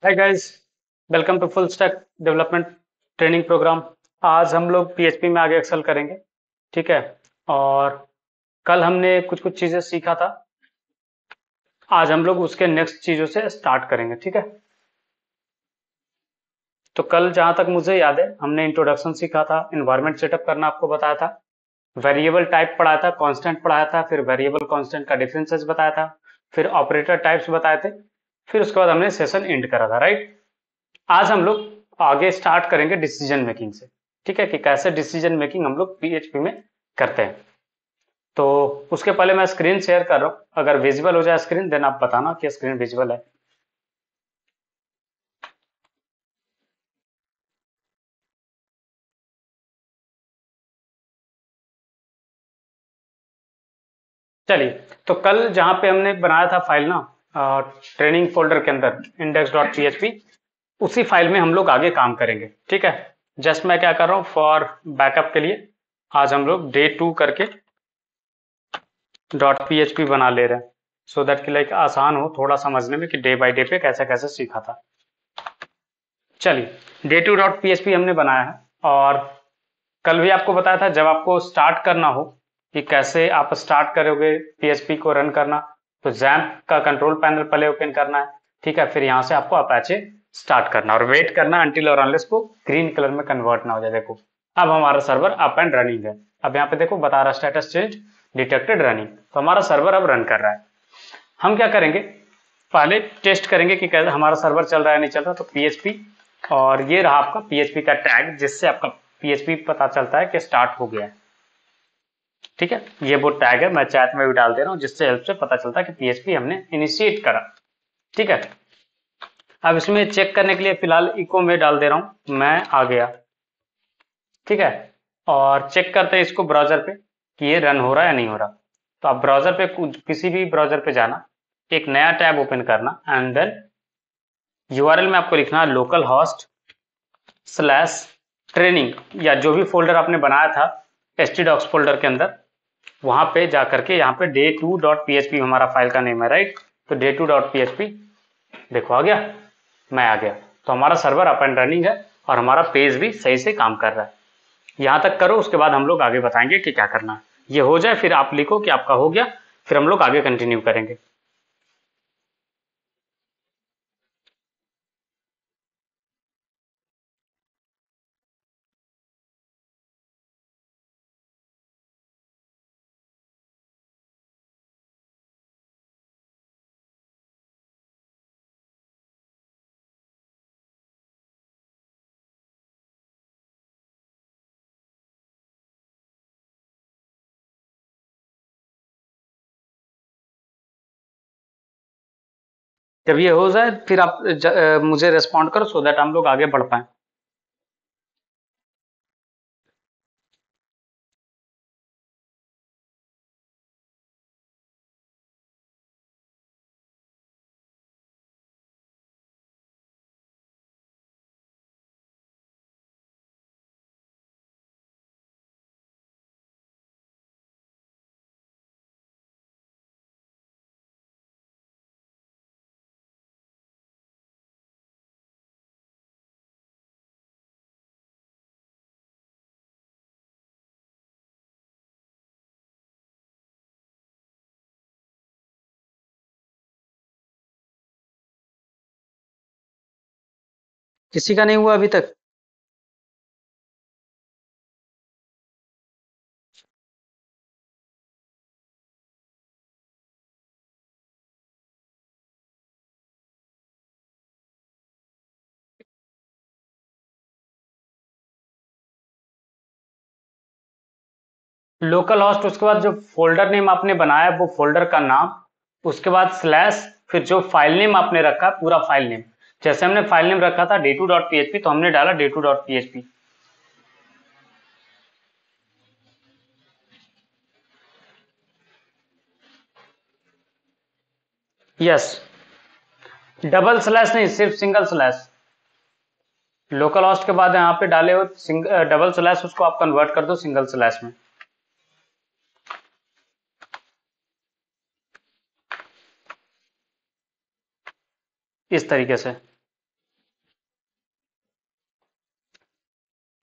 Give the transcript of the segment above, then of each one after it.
Hi guys, welcome to full stack development training program. आज हम लोग पीएचपी में आगे एक्सेल करेंगे। ठीक है। और कल हमने कुछ कुछ चीज़ें सीखा था। आज हम लोग उसके नेक्स्ट चीज़ों से स्टार्ट करेंगे। ठीक है। तो कल जहाँ तक मुझे याद है हमने इंट्रोडक्शन सीखा था, इन्वायरमेंट सेटअप करना आपको बताया था, वेरिएबल टाइप पढ़ाया था, कांस्टेंट पढ़ाया था, फिर वेरिएबल कांस्टेंट का डिफरेंसेस बताया था, फिर ऑपरेटर टाइप्स बताए थे, फिर उसके बाद हमने सेशन एंड करा था। राइट। आज हम लोग आगे स्टार्ट करेंगे डिसीजन मेकिंग से। ठीक है, कि कैसे डिसीजन मेकिंग हम लोग पीएचपी में करते हैं। तो उसके पहले मैं स्क्रीन शेयर कर रहा हूँ, अगर विजिबल हो जाए स्क्रीन देन आप बताना कि स्क्रीन विजिबल है। चलिए, तो कल जहाँ पे हमने बनाया था फाइल ना, ट्रेनिंग फोल्डर के अंदर इंडेक्स डॉट पी, उसी फाइल में हम लोग आगे काम करेंगे। ठीक है। जस्ट मैं क्या कर रहा हूँ, फॉर बैकअप के लिए आज हम लोग डे 2 करके डॉट पी बना ले रहे हैं, सो दैट कि लाइक आसान हो थोड़ा समझने में कि डे बाय डे पे कैसे कैसे सीखा था। चलिए, डे 2 डॉट पी हमने बनाया है। और कल भी आपको बताया था जब आपको स्टार्ट करना हो कि कैसे आप स्टार्ट करोगे पीएचपी को रन करना, तो जैम्प का कंट्रोल पैनल पहले ओपन करना है। ठीक है। फिर यहाँ से आपको अपैचे स्टार्ट करना और वेट करना अंटिल और अनलेस को ग्रीन कलर में कन्वर्ट ना हो जाए। देखो, अब हमारा सर्वर अप एंड रनिंग है। अब यहाँ पे देखो बता रहा स्टेटस चेंज डिटेक्टेड रनिंग, तो हमारा सर्वर अब रन कर रहा है। हम क्या करेंगे, पहले टेस्ट करेंगे कि कैसे हमारा सर्वर चल रहा है नहीं चल रहा। तो पीएचपी, और ये रहा आपका पीएचपी का टैग जिससे आपका पीएचपी पता चलता है कि स्टार्ट हो गया है। ठीक है, ये वो टैग है, मैं चैट में भी डाल दे रहा हूँ जिससे हेल्प से पता चलता है कि पीएचपी हमने इनिशिएट करा। ठीक है। अब इसमें चेक करने के लिए फिलहाल इको में डाल दे रहा हूँ मैं आ गया। ठीक है। और चेक करते हैं इसको ब्राउजर पे कि ये रन हो रहा है या नहीं हो रहा। तो आप ब्राउजर पे किसी भी ब्राउजर पे जाना, एक नया टैब ओपन करना एंड देन यूआरएल में आपको लिखना है लोकल होस्ट स्लैश ट्रेनिंग, या जो भी फोल्डर आपने बनाया था htdocs फोल्डर के अंदर, वहां पे जाकर के यहाँ पे day2.php हमारा फाइल का नेम है। राइट। तो day2.php देखो आ गया, मैं आ गया। तो हमारा सर्वर अप एंड रनिंग है और हमारा पेज भी सही से काम कर रहा है। यहाँ तक करो, उसके बाद हम लोग आगे बताएंगे कि क्या करना है। ये हो जाए फिर आप लिखो कि आपका हो गया, फिर हम लोग आगे कंटिन्यू करेंगे। जब ये हो जाए फिर आप मुझे रेस्पॉन्ड करो सो दैट हम लोग आगे बढ़ पाए। किसी का नहीं हुआ अभी तक? लोकल होस्ट, उसके बाद जो फोल्डर नेम आपने बनाया वो फोल्डर का नाम, उसके बाद स्लैश, फिर जो फाइल नेम आपने रखा पूरा फाइल नेम। जैसे हमने फाइल नेम रखा था day2.php, तो हमने डाला day2.php। यस, डबल स्लैश नहीं, सिर्फ सिंगल स्लैश। लोकल होस्ट के बाद यहाँ पे डाले हो डबल स्लैश, उसको आप कन्वर्ट कर दो सिंगल स्लैश में। इस तरीके से।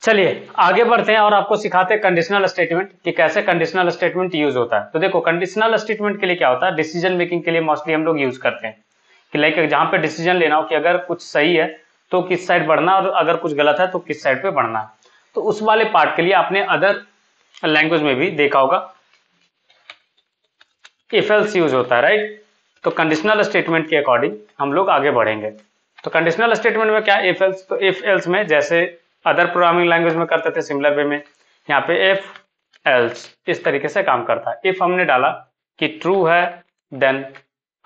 चलिए आगे बढ़ते हैं और आपको सिखाते हैं कंडीशनल स्टेटमेंट कि कैसे कंडीशनल स्टेटमेंट यूज होता है। तो देखो कंडीशनल स्टेटमेंट के लिए क्या होता है, डिसीजन मेकिंग के लिए मोस्टली हम लोग यूज करते हैं कि लाइक जहां पे डिसीजन लेना हो कि अगर कुछ सही है तो किस साइड बढ़ना और अगर कुछ गलत है तो किस साइड पे बढ़ना है। तो उस वाले पार्ट के लिए आपने अदर लैंग्वेज में भी देखा होगा इफ एल्स यूज होता है, राइट। तो कंडीशनल स्टेटमेंट के अकॉर्डिंग हम लोग आगे बढ़ेंगे। तो कंडीशनल स्टेटमेंट में क्या इफ एल्स, तो इफ एल्स में जैसे अदर प्रोग्रामिंग लैंग्वेज में करते थे सिमिलर वे में, यहाँ पे इफ एल्स इस तरीके से काम करता है। इफ हमने डाला कि ट्रू है, देन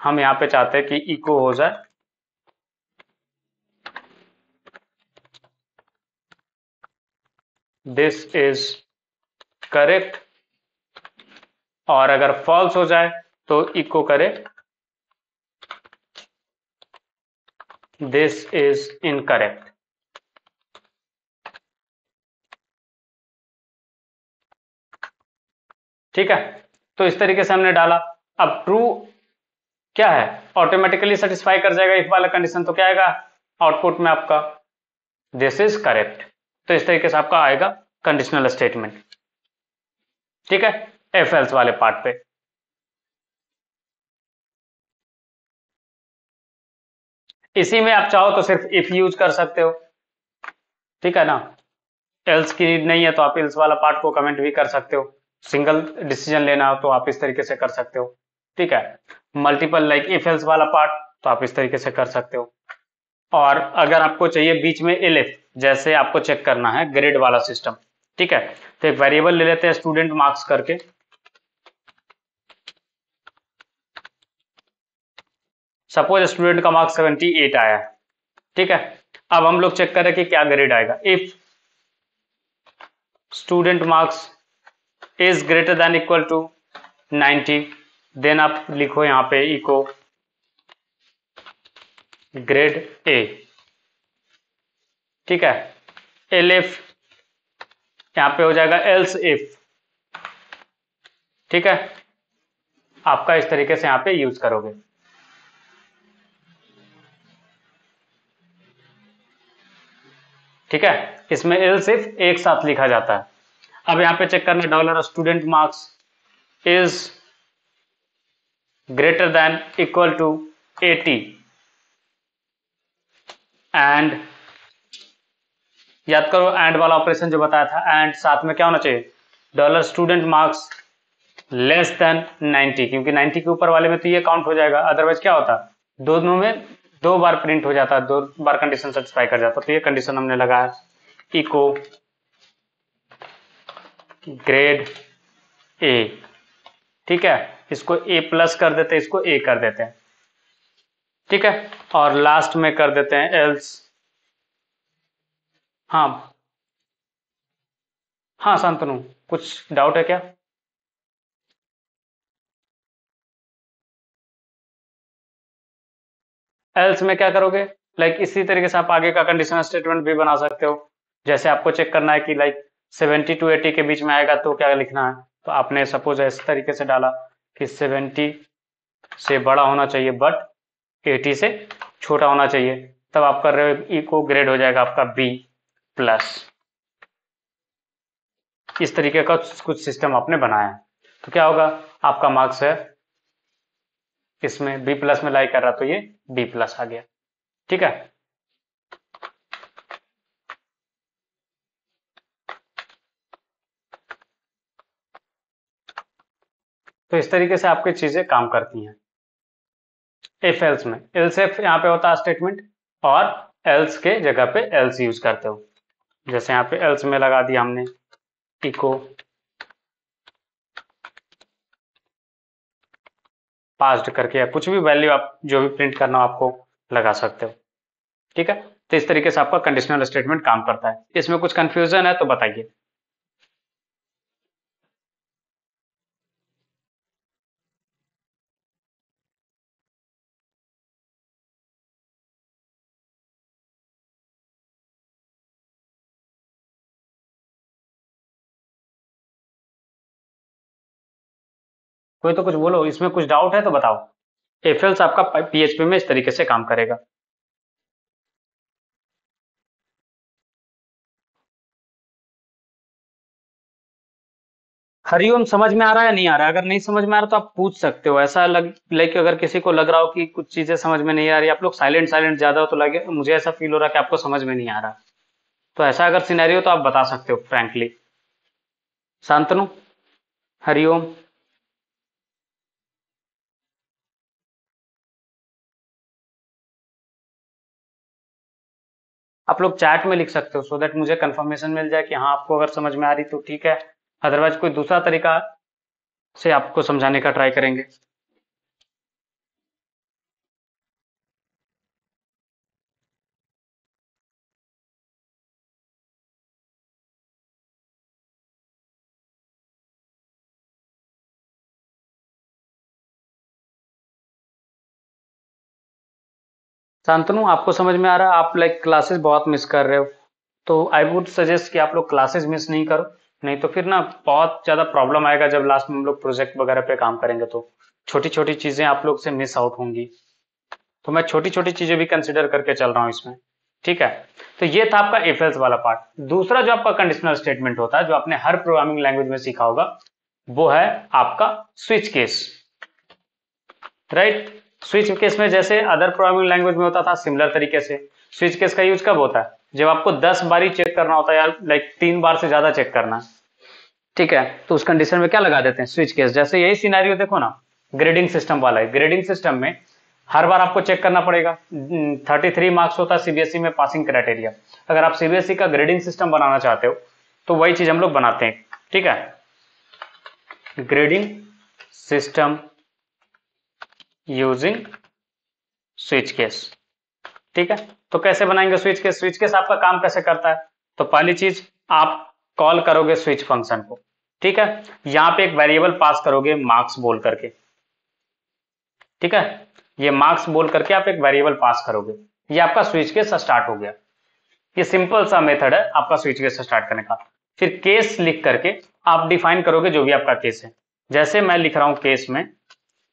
हम यहाँ पे चाहते हैं कि इको हो जाए दिस इज करेक्ट, और अगर फॉल्स हो जाए तो इको करे दिस इज इनकरेक्ट। ठीक है, तो इस तरीके से हमने डाला। अब ट्रू क्या है, ऑटोमेटिकली सेटिस्फाई कर जाएगा इफ वाला कंडीशन, तो क्या आएगा आउटपुट में आपका दिस इज करेक्ट। तो इस तरीके से आपका आएगा कंडीशनल स्टेटमेंट। ठीक है, एफ एल्स वाले पार्ट पे। इसी में आप चाहो तो सिर्फ इफ यूज कर सकते हो, ठीक है ना। एल्स की नीड नहीं है तो आप एल्स वाला पार्ट को कमेंट भी कर सकते हो। सिंगल डिसीजन लेना हो तो आप इस तरीके से कर सकते हो। ठीक है, मल्टीपल लाइक इफ एल्स वाला पार्ट तो आप इस तरीके से कर सकते हो। और अगर आपको चाहिए बीच में एलिफ, जैसे आपको चेक करना है ग्रेड वाला सिस्टम, ठीक है, तो एक वेरिएबल ले लेते हैं स्टूडेंट मार्क्स करके। सपोज स्टूडेंट का मार्क्स 78 आया, ठीक है। अब हम लोग चेक करें कि क्या ग्रेड आएगा। If student marks is greater than equal to 90, then आप लिखो यहां पे इको ग्रेड ए। ठीक है, एलिफ यहां पे हो जाएगा एल्स इफ। ठीक है, आपका इस तरीके से यहां पे यूज करोगे। ठीक है, इसमें एल्स इफ एक साथ लिखा जाता है। अब यहां पे चेक करना dollar student marks is greater than equal to 80, and याद करो एंड वाला ऑपरेशन जो बताया था, एंड साथ में क्या होना चाहिए dollar student marks less than 90, क्योंकि 90 के ऊपर वाले में तो ये काउंट हो जाएगा, अदरवाइज क्या होता दोनों में दो बार प्रिंट हो जाता है, दो बार कंडीशन सेटिस्फाई कर जाता। तो ये कंडीशन हमने लगाया इको ग्रेड ए। ठीक है, इसको ए प्लस कर देते हैं, इसको ए कर देते हैं। ठीक है, और लास्ट में कर देते हैं एल्स। हाँ हाँ शांतनु, कुछ डाउट है क्या? एल्स में क्या करोगे, लाइक इसी तरीके से आप आगे का कंडीशनल स्टेटमेंट भी बना सकते हो। जैसे आपको चेक करना है कि लाइक 70 टू 80 के बीच में आएगा तो क्या लिखना है, तो आपने सपोज इस तरीके से डाला कि 70 से बड़ा होना चाहिए बट 80 से छोटा होना चाहिए, तब आप कर रहे हो इको ग्रेड हो जाएगा आपका बी प्लस। इस तरीके का कुछ सिस्टम आपने बनाया है, तो क्या होगा आपका मार्क्स है इसमें बी प्लस में लाई कर रहा, तो ये बी प्लस आ गया। ठीक है, तो इस तरीके से आपकी चीजें काम करती हैं इफ एल्स में। एल्स इफ यहाँ पे होता है स्टेटमेंट, और एल्स के जगह पे एल्स यूज करते हो। जैसे यहाँ पे एल्स में लगा दिया हमने इको पास्ड करके, या कुछ भी वैल्यू आप जो भी प्रिंट करना हो आपको लगा सकते हो। ठीक है, तो इस तरीके से आपका कंडीशनल स्टेटमेंट काम करता है। इसमें कुछ कंफ्यूजन है तो बताइए। कोई तो कुछ बोलो, इसमें कुछ डाउट है तो बताओ। इफ एल्स आपका पीएचपी में इस तरीके से काम करेगा। हरिओम समझ में आ रहा है या नहीं आ रहा है? अगर नहीं समझ में आ रहा तो आप पूछ सकते हो। ऐसा लग लाइक अगर किसी को लग रहा हो कि कुछ चीजें समझ में नहीं आ रही, आप लोग साइलेंट साइलेंट ज्यादा हो तो लगे मुझे ऐसा फील हो रहा है कि आपको समझ में नहीं आ रहा। तो ऐसा अगर सिनेरियो तो आप बता सकते हो फ्रैंकली। शांतनु, हरिओम। आप लोग चैट में लिख सकते हो सो दैट मुझे कंफर्मेशन मिल जाए कि हाँ आपको अगर समझ में आ रही तो ठीक है, अदरवाइज कोई दूसरा तरीका से आपको समझाने का ट्राई करेंगे। शांतनु, आपको समझ में आ रहा है? आप लाइक क्लासेस बहुत मिस कर रहे हो, तो आई वुड सजेस्ट कि आप लोग क्लासेस मिस नहीं करो। नहीं तो फिर ना बहुत ज़्यादा प्रॉब्लम आएगा जब लास्ट में हम लोग प्रोजेक्ट वगैरह पे काम करेंगे तो छोटी छोटी चीज़ें आप लोग से मिस आउट होंगी। तो मैं छोटी छोटी चीज़ें भी कंसिडर करके चल रहा हूँ इसमें। ठीक है, तो ये था आपका इफ एल्स वाला पार्ट। दूसरा जो आपका कंडीशनल स्टेटमेंट होता है जो आपने हर प्रोग्रामिंग लैंग्वेज में सीखा होगा, वो है आपका switch case. Right, switch case में जैसे अदर प्रोग्रामिंग लैंग्वेज में होता था सिमिलर तरीके से स्विच केस का यूज कब होता है? जब आपको 10 बार चेक करना होता है, यार लाइक 3 बार से ज्यादा चेक करना है। ठीक है, तो उस कंडीशन में क्या लगा देते हैं? Switch case. जैसे यही सिनेरियो देखो ना, ग्रेडिंग सिस्टम वाला है। ग्रेडिंग सिस्टम में हर बार आपको चेक करना पड़ेगा। 33 मार्क्स होता है सीबीएसई में पासिंग क्राइटेरिया। अगर आप सीबीएसई का ग्रेडिंग सिस्टम बनाना चाहते हो तो वही चीज हम लोग बनाते हैं। ठीक है, grading system using switch case. ठीक है, तो कैसे बनाएंगे स्विच केस? स्विच केस आपका काम कैसे करता है? तो पहली चीज, आप कॉल करोगे स्विच फंक्शन को। ठीक है, यहां पे एक वेरिएबल पास करोगे मार्क्स बोल करके। ठीक है, ये मार्क्स बोल करके आप एक वेरिएबल पास करोगे। ये आपका स्विच केस स्टार्ट हो गया। ये सिंपल सा मेथड है आपका स्विच केस स्टार्ट करने का। फिर केस लिख करके आप डिफाइन करोगे जो भी आपका केस है। जैसे मैं लिख रहा हूं केस में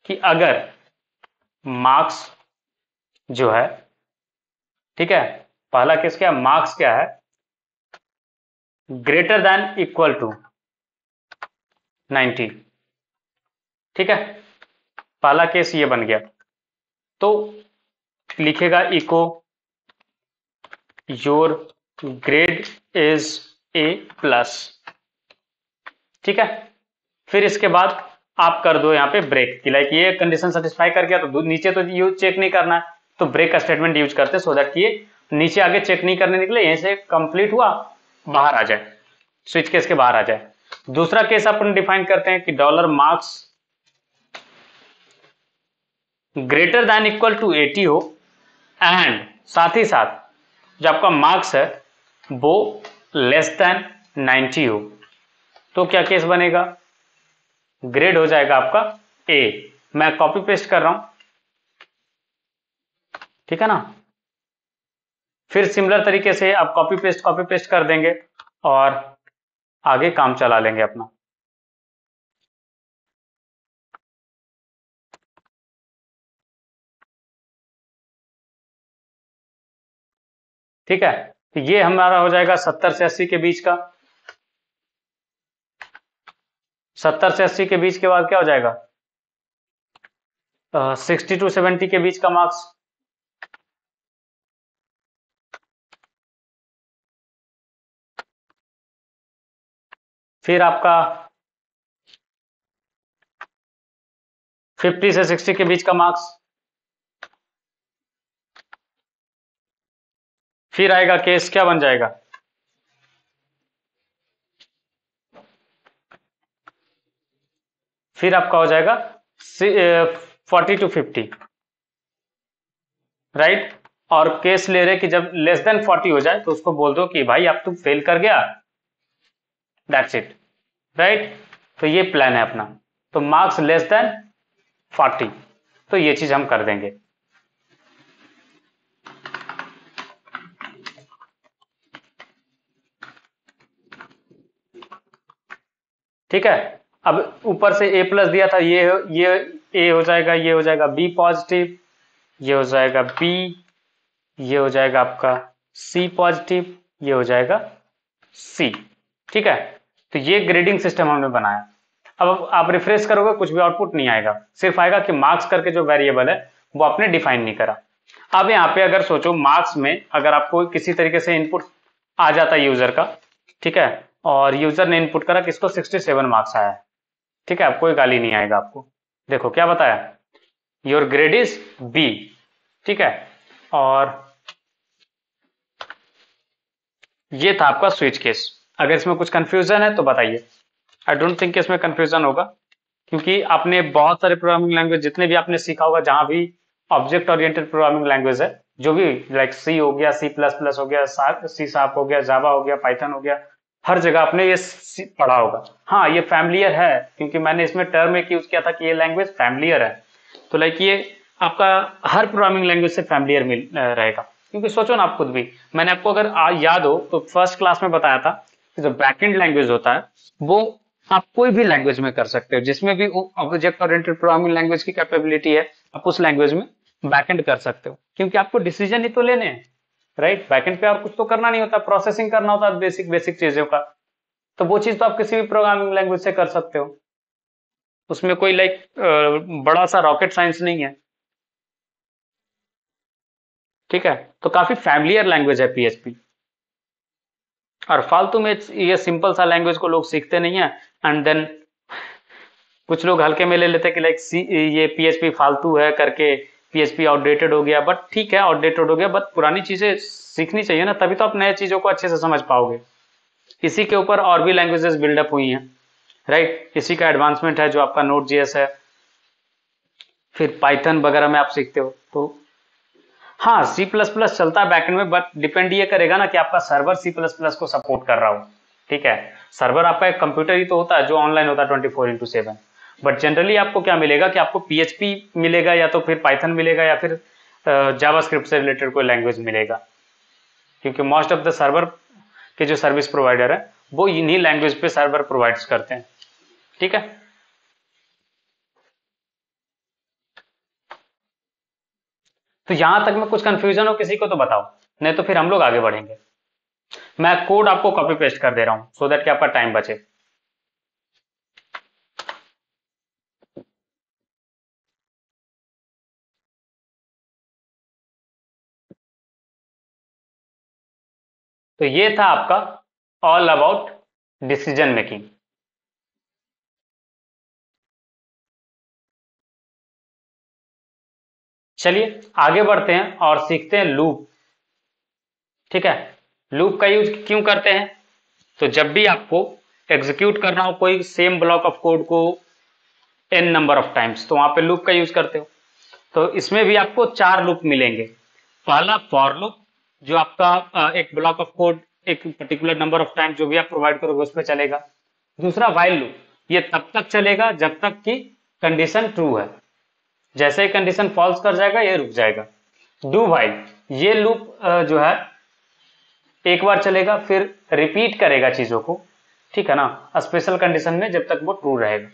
कि अगर मार्क्स जो है, ठीक है, पहला केस क्या, मार्क्स क्या है, ग्रेटर देन इक्वल टू 90। ठीक है, पहला केस ये बन गया। तो लिखेगा echo your grade is A plus. ठीक है, फिर इसके बाद आप कर दो यहाँ पे ब्रेक कि लाइक ये कंडीशन सेटिस्फाई कर गया तो नीचे तो यूज चेक नहीं करना है, तो ब्रेक का स्टेटमेंट यूज करते सो दैट ये नीचे आगे चेक नहीं करने निकले, यहीं से कंप्लीट हुआ बाहर आ जाए, स्विच केस के बाहर आ जाए। दूसरा केस अपन डिफाइन करते हैं कि dollar marks greater than equal to 80 हो एंड साथ ही साथ जो आपका मार्क्स है वो लेस देन 90 हो। तो क्या केस बनेगा? ग्रेड हो जाएगा आपका ए। मैं कॉपी पेस्ट कर रहा हूं, ठीक है ना। फिर सिमिलर तरीके से आप कॉपी पेस्ट कर देंगे और आगे काम चला लेंगे अपना। ठीक है, तो ये हमारा हो जाएगा 70 से 80 के बीच का। 70 से 80 के बीच के बाद क्या हो जाएगा? 60 टू 70 के बीच का मार्क्स। फिर आपका 50 से 60 के बीच का मार्क्स। फिर आएगा केस क्या बन जाएगा? फिर आपका हो जाएगा 40 टू 50। राइट, और केस ले रहे कि जब लेस देन 40 हो जाए तो उसको बोल दो कि भाई अब तू फेल कर गया, दैट्स इट। राइट, तो ये प्लान है अपना। तो मार्क्स लेस देन 40, तो ये चीज हम कर देंगे। ठीक है, अब ऊपर से ए प्लस दिया था, ये ए हो जाएगा, ये हो जाएगा बी पॉजिटिव, ये हो जाएगा बी, ये हो जाएगा आपका सी पॉजिटिव, ये हो जाएगा सी। ठीक है, तो ये ग्रेडिंग सिस्टम हमने बनाया। अब आप रिफ्रेश करोगे कुछ भी आउटपुट नहीं आएगा, सिर्फ आएगा कि मार्क्स करके जो वेरिएबल है वो आपने डिफाइन नहीं करा। अब यहाँ पे अगर सोचो मार्क्स में अगर आपको किसी तरीके से इनपुट आ जाता है यूजर का, ठीक है, और यूजर ने इनपुट करा किसको 67 मार्क्स आया है, ठीक है, अब कोई गाली नहीं आएगा आपको। देखो क्या बताया, योर ग्रेड इज बी, ठीक है, और ये था आपका स्विच केस। अगर इसमें कुछ कंफ्यूजन है तो बताइए। आई डोंट थिंक इसमें कंफ्यूजन होगा, क्योंकि आपने बहुत सारे प्रोग्रामिंग लैंग्वेज जितने भी आपने सीखा होगा, जहां भी ऑब्जेक्ट ओरिएंटेड प्रोग्रामिंग लैंग्वेज है, जो भी लाइक सी हो गया, सी प्लस प्लस हो गया, सी शार्प हो गया, जावा हो गया, पाइथन हो गया, हर जगह आपने ये पढ़ा होगा। हाँ, ये फैमिलियर है, क्योंकि मैंने इसमें टर्म एक यूज किया था कि ये लैंग्वेज फैमिलियर है, तो लाइक ये आपका हर प्रोग्रामिंग लैंग्वेज से फैमिलियर मिल रहेगा। क्योंकि सोचो ना आप खुद भी, मैंने आपको अगर याद हो तो फर्स्ट क्लास में बताया था कि जो बैकएंड लैंग्वेज होता है वो आप कोई भी लैंग्वेज में कर सकते हो, जिसमें भी ऑब्जेक्ट ओरिएंटेड प्रोग्रामिंग लैंग्वेज की कैपेबिलिटी है आप उस लैंग्वेज में बैकएंड कर सकते हो, क्योंकि आपको डिसीजन ही तो लेने हैं, राइट। बैकएंड पे और कुछ तो करना नहीं होता, प्रोसेसिंग करना होता है बेसिक बेसिक चीजों का, तो वो चीज तो आप किसी भी प्रोग्रामिंग लैंग्वेज से कर सकते हो, उसमें कोई लाइक बड़ा सा रॉकेट साइंस नहीं है, ठीक है। तो काफी फैमिलियर लैंग्वेज है पीएचपी, और फालतू में ये सिंपल सा लैंग्वेज को लोग सीखते नहीं है, एंड देन कुछ लोग हल्के में ले लेते हैं कि लाइक ये पीएचपी फालतू है करके, पीएचपी आउटडेटेड हो गया। बट ठीक है, आउटडेटेड हो गया, बट पुरानी चीजें सीखनी चाहिए ना, तभी तो आप नए चीजों को अच्छे से समझ पाओगे। इसी के ऊपर और भी लैंग्वेजेस बिल्डअप हुई हैं, राइट। इसी का एडवांसमेंट है जो आपका नोड जेएस है, फिर पाइथन वगैरह में आप सीखते हो। तो हाँ, सी प्लस प्लस चलता है बैकएंड में, बट डिपेंड ये करेगा ना कि आपका सर्वर सी प्लस प्लस को सपोर्ट कर रहा हो, ठीक है। सर्वर आपका एक कंप्यूटर ही तो होता है जो ऑनलाइन होता है 24/7, बट जनरली आपको क्या मिलेगा कि आपको पीएचपी मिलेगा, या तो फिर पाइथन मिलेगा, या फिर जावास्क्रिप्ट से रिलेटेड कोई लैंग्वेज मिलेगा, क्योंकि मोस्ट ऑफ द सर्वर के जो सर्विस प्रोवाइडर है वो इन्हीं लैंग्वेज पे सर्वर प्रोवाइड्स करते हैं, ठीक है। तो यहां तक में कुछ कंफ्यूजन हो किसी को तो बताओ, नहीं तो फिर हम लोग आगे बढ़ेंगे। मैं कोड आपको कॉपी पेस्ट कर दे रहा हूं सो दैट कि आपका टाइम बचे। तो ये था आपका ऑल अबाउट डिसीजन मेकिंग। चलिए आगे बढ़ते हैं और सीखते हैं लूप, ठीक है। लूप का यूज क्यों करते हैं, तो जब भी आपको एग्जीक्यूट करना हो कोई सेम ब्लॉक ऑफ कोड को n नंबर ऑफ टाइम्स, तो वहां पे लूप का यूज करते हो। तो इसमें भी आपको 4 लूप मिलेंगे। पहला फॉर लूप, जो आपका एक ब्लॉक ऑफ कोड एक पर्टिकुलर नंबर ऑफ टाइम जो भी आप प्रोवाइड करोगे उस पर चलेगा। दूसरा वाइल लूप, ये तब तक चलेगा जब तक कि कंडीशन ट्रू है, जैसे ही कंडीशन फॉल्स कर जाएगा ये रुक जाएगा। डू वाइल, ये लूप जो है एक बार चलेगा फिर रिपीट करेगा चीजों को, ठीक है ना, स्पेशल कंडीशन में जब तक वो ट्रू रहेगा,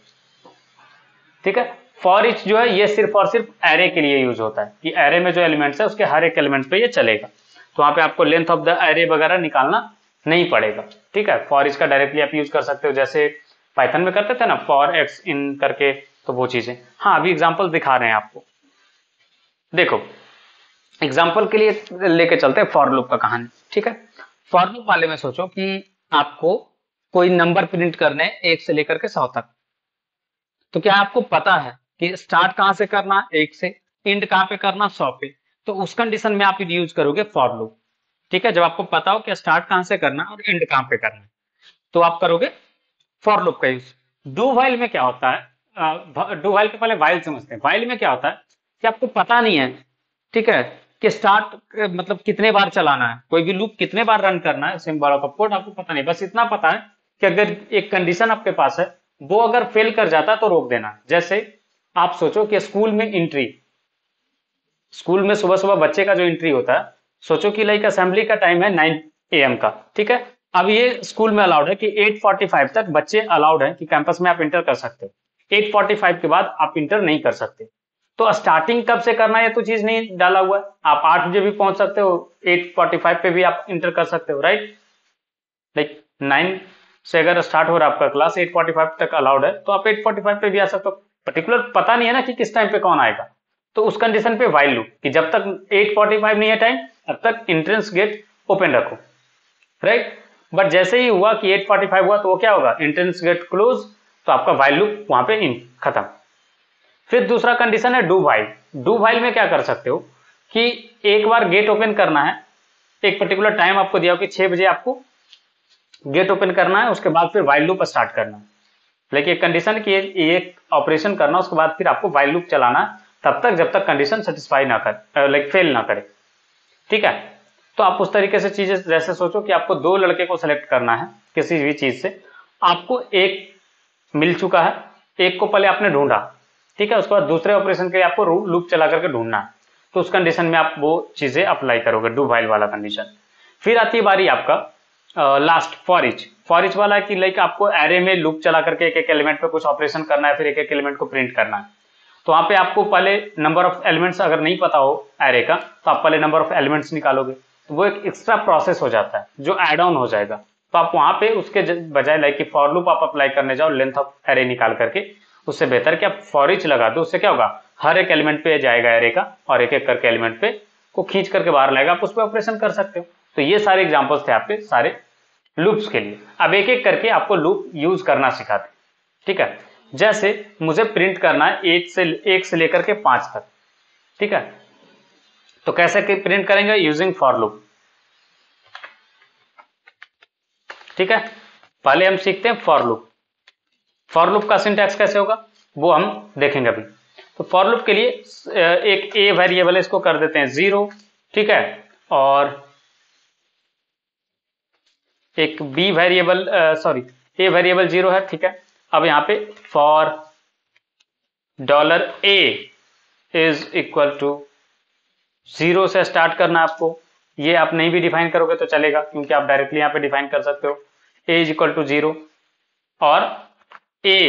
ठीक है। फॉर ईच जो है ये सिर्फ और सिर्फ एरे के लिए यूज होता है कि एरे में जो एलिमेंट्स है उसके हर एक एलिमेंट पे ये चलेगा, तो वहां पे आपको लेंथ ऑफ द एरे वगैरह निकालना नहीं पड़ेगा, ठीक है। फॉर ईच का डायरेक्टली आप यूज कर सकते हो, जैसे पाइथन में करते थे ना फॉर एक्स इन करके, तो वो चीजें। हाँ, अभी एग्जाम्पल दिखा रहे हैं आपको, देखो एग्जाम्पल के लिए लेके चलते हैं फॉर लूप का कहानी, ठीक है। फॉर लूप वाले में सोचो कि आपको कोई नंबर प्रिंट करने 1 से लेकर के 100 तक, तो क्या आपको पता है कि स्टार्ट कहां से करना 1 से, एंड कहां पे करना 100 पे, तो उस कंडीशन में आप यूज करोगे फॉर लूप, ठीक है। जब आपको पता हो कि स्टार्ट कहां से करना और एंड कहां पे करना है, तो आप करोगे फॉर लूप का यूज। डू वाइल में क्या होता है, डू वाइल के पहले वाइल समझते हैं। वाइल में क्या होता है कि आपको पता नहीं है, ठीक है, कि स्टार्ट मतलब कितने बार चलाना है, कोई भी लूप कितने बार रन करना है, सिंबल ऑफ कोड आपको पता नहीं, बस इतना पता है कि अगर एक कंडीशन आपके पास है वो अगर फेल कर जाता है तो रोक देना। जैसे आप सोचो कि स्कूल में एंट्री, स्कूल में सुबह सुबह बच्चे का जो एंट्री होता है, सोचो कि लाइक असेंबली का टाइम है 9 AM का, ठीक है। अब ये स्कूल में अलाउड है कि 8:45 तक बच्चे अलाउड है कि कैंपस में आप इंटर कर सकते हो, 8:45 के बाद आप इंटर नहीं कर सकते। तो स्टार्टिंग कब से करना है तो चीज नहीं डाला हुआ है, आप 8 बजे भी पहुंच सकते हो, 8:45 पे भी आप इंटर कर सकते हो, राइट। लाइक 9 से अगर स्टार्ट हो रहा है आपका क्लास 8:45 तक अलाउड है, तो आप 8:45 पे भी आ सकते हो। पर्टिकुलर पता नहीं है ना कि किस टाइम पे कौन आएगा, तो उस कंडीशन पे व्हाइल लूप कि जब तक 8:45 नहीं है टाइम, तब तक एंट्रेंस गेट ओपन रखो, राइट। बट जैसे ही हुआ कि 8:45 हुआ, तो वो क्या होगा, एंट्रेंस गेट क्लोज, तो आपका व्हाइल लूप वहां पे इन खत्म। फिर दूसरा कंडीशन है डू व्हाइल। डू व्हाइल में क्या कर सकते हो कि एक बार गेट ओपन करना है, एक पर्टिकुलर टाइम आपको दिया हो कि 6 बजे आपको गेट ओपन करना है, उसके बाद फिर व्हाइल लूप स्टार्ट करना है। लेकिन एक कंडीशन है कि एक ऑपरेशन करना, उसके बाद फिर आपको व्हाइल लूप चलाना है, तब तक जब तक कंडीशन सेटिस्फाई ना करे, लाइक फेल ना करे, ठीक है। तो आप उस तरीके से चीजें, जैसे सोचो कि आपको दो लड़के को सेलेक्ट करना है किसी भी चीज से, आपको एक मिल चुका है, एक को पहले आपने ढूंढा, ठीक है, उसके बाद दूसरे ऑपरेशन के लिए आपको लूप चला करके ढूंढना है, तो उस कंडीशन में आप वो चीजें अप्लाई करोगे, डू व्हाइल वाला कंडीशन। फिर आती है बारी आपका लास्ट फॉर इच वाला, कि लाइक आपको एरे में लूप चला करके एक एक एलिमेंट पे कुछ ऑपरेशन करना है, फिर एक एक एलिमेंट को प्रिंट करना है। तो वहां पे आपको पहले नंबर ऑफ एलिमेंट्स अगर नहीं पता हो एरे का, तो आप पहले नंबर ऑफ एलिमेंट्स निकालोगे, तो वो एक एक्स्ट्रा प्रोसेस हो जाता है जो एड ऑन हो जाएगा। तो आप वहां पे उसके बजाय लाइक कि फॉर लूप आप अप्लाई करने जाओ लेंथ ऑफ एरे निकाल करके, उससे बेहतर कि आप फॉर ईच लगा दो। उससे क्या होगा, हर एक एलिमेंट पे जाएगा एरे का, और एक एक करके एलिमेंट पे को खींच करके बाहर लाएगा, आप उस पर ऑपरेशन कर सकते हो। तो ये सारे एग्जाम्पल्स थे आपके सारे लूप्स के लिए। अब एक एक करके आपको लूप यूज करना सिखाते, ठीक है। जैसे मुझे प्रिंट करना है एक से लेकर के 5 तक, ठीक है। तो कैसे प्रिंट करेंगे, यूजिंग फॉर लूप, ठीक है। पहले हम सीखते हैं फॉर लूप। फॉर लूप का सिंटैक्स कैसे होगा वो हम देखेंगे अभी। तो फॉर लूप के लिए एक ए वेरिएबल है, इसको कर देते हैं 0, ठीक है। और एक B variable, sorry, A variable 0 है, ठीक है। अब यहां पे for $a is equal to 0 से स्टार्ट करना आपको। ये आप नहीं भी डिफाइन करोगे तो चलेगा, क्योंकि आप डायरेक्टली यहां पे डिफाइन कर सकते हो, a इज इक्वल टू 0। और a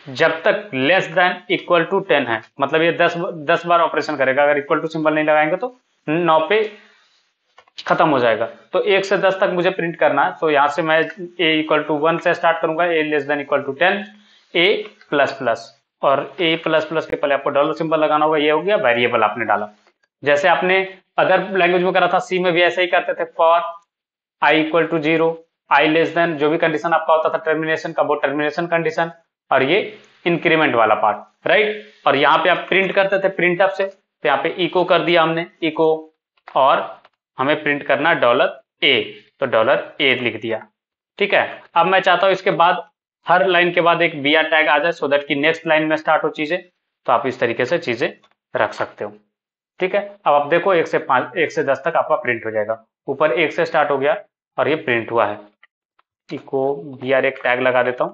जब तक लेस देन इक्वल टू 10 है, मतलब ये 10 बार ऑपरेशन करेगा। अगर इक्वल टू सिंबल नहीं लगाएंगे तो 9 पे खत्म हो जाएगा। तो 1 से 10 तक मुझे प्रिंट करना है, तो यहां से मैं a इक्वल टू 1 से स्टार्ट करूंगा, a less than equal to 10, a plus plus, और a प्लस प्लस के पहले आपको डॉलर सिंबल लगाना होगा। ये हो गया वेरिएबल आपने डाला। जैसे आपने अदर लैंग्वेज में करा था, सी में भी ऐसे ही करते थे, for I equal to 0, I less than, जो भी कंडीशन आपका होता था टर्मिनेशन का, वो टर्मिनेशन कंडीशन, और ये इंक्रीमेंट वाला पार्ट, राइट। और यहाँ पे आप प्रिंट करते थे प्रिंट अप से, तो यहाँ पे इको कर दिया हमने, इको, और हमें प्रिंट करना $a, तो $a लिख दिया, ठीक है। अब मैं चाहता हूं इसके बाद हर लाइन के बाद एक br टैग आ जाए, सो दैट कि नेक्स्ट लाइन में स्टार्ट हो चीजें। तो आप इस तरीके से चीजें रख सकते हो, ठीक है। अब आप देखो 1 से 10 तक आपका प्रिंट हो जाएगा। ऊपर 1 से स्टार्ट हो गया और ये प्रिंट हुआ है। इको br एक टैग लगा देता हूं,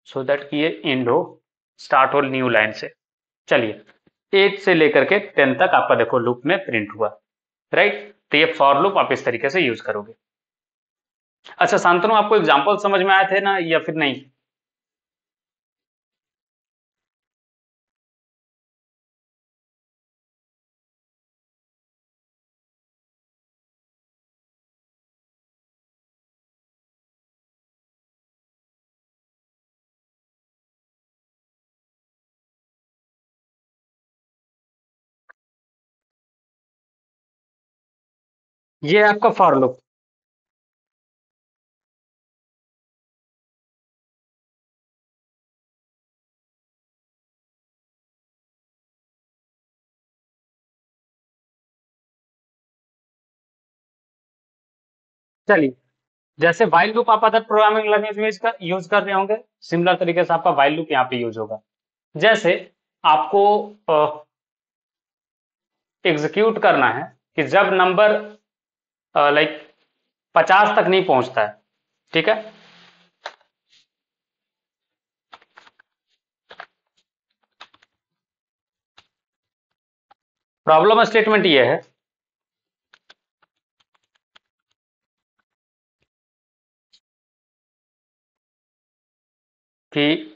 सो दैट कि ये एंड हो, स्टार्ट हो न्यू लाइन से। चलिए 8 से लेकर के 10 तक आपका देखो लूप में प्रिंट हुआ, राइट। तो ये फॉर लूप आप इस तरीके से यूज करोगे। अच्छा शांतनु, आपको एग्जांपल समझ में आए थे ना, या फिर नहीं? ये आपका फॉर लूप। चलिए, जैसे व्हाइल लूप आप अदर प्रोग्रामिंग लैंग्वेज में इसका यूज कर रहे होंगे, सिमिलर तरीके से आपका व्हाइल लूप यहाँ पे यूज होगा। जैसे आपको एग्जीक्यूट करना है कि जब नंबर लाइक 50 तक नहीं पहुंचता है, ठीक है। प्रॉब्लम स्टेटमेंट ये है कि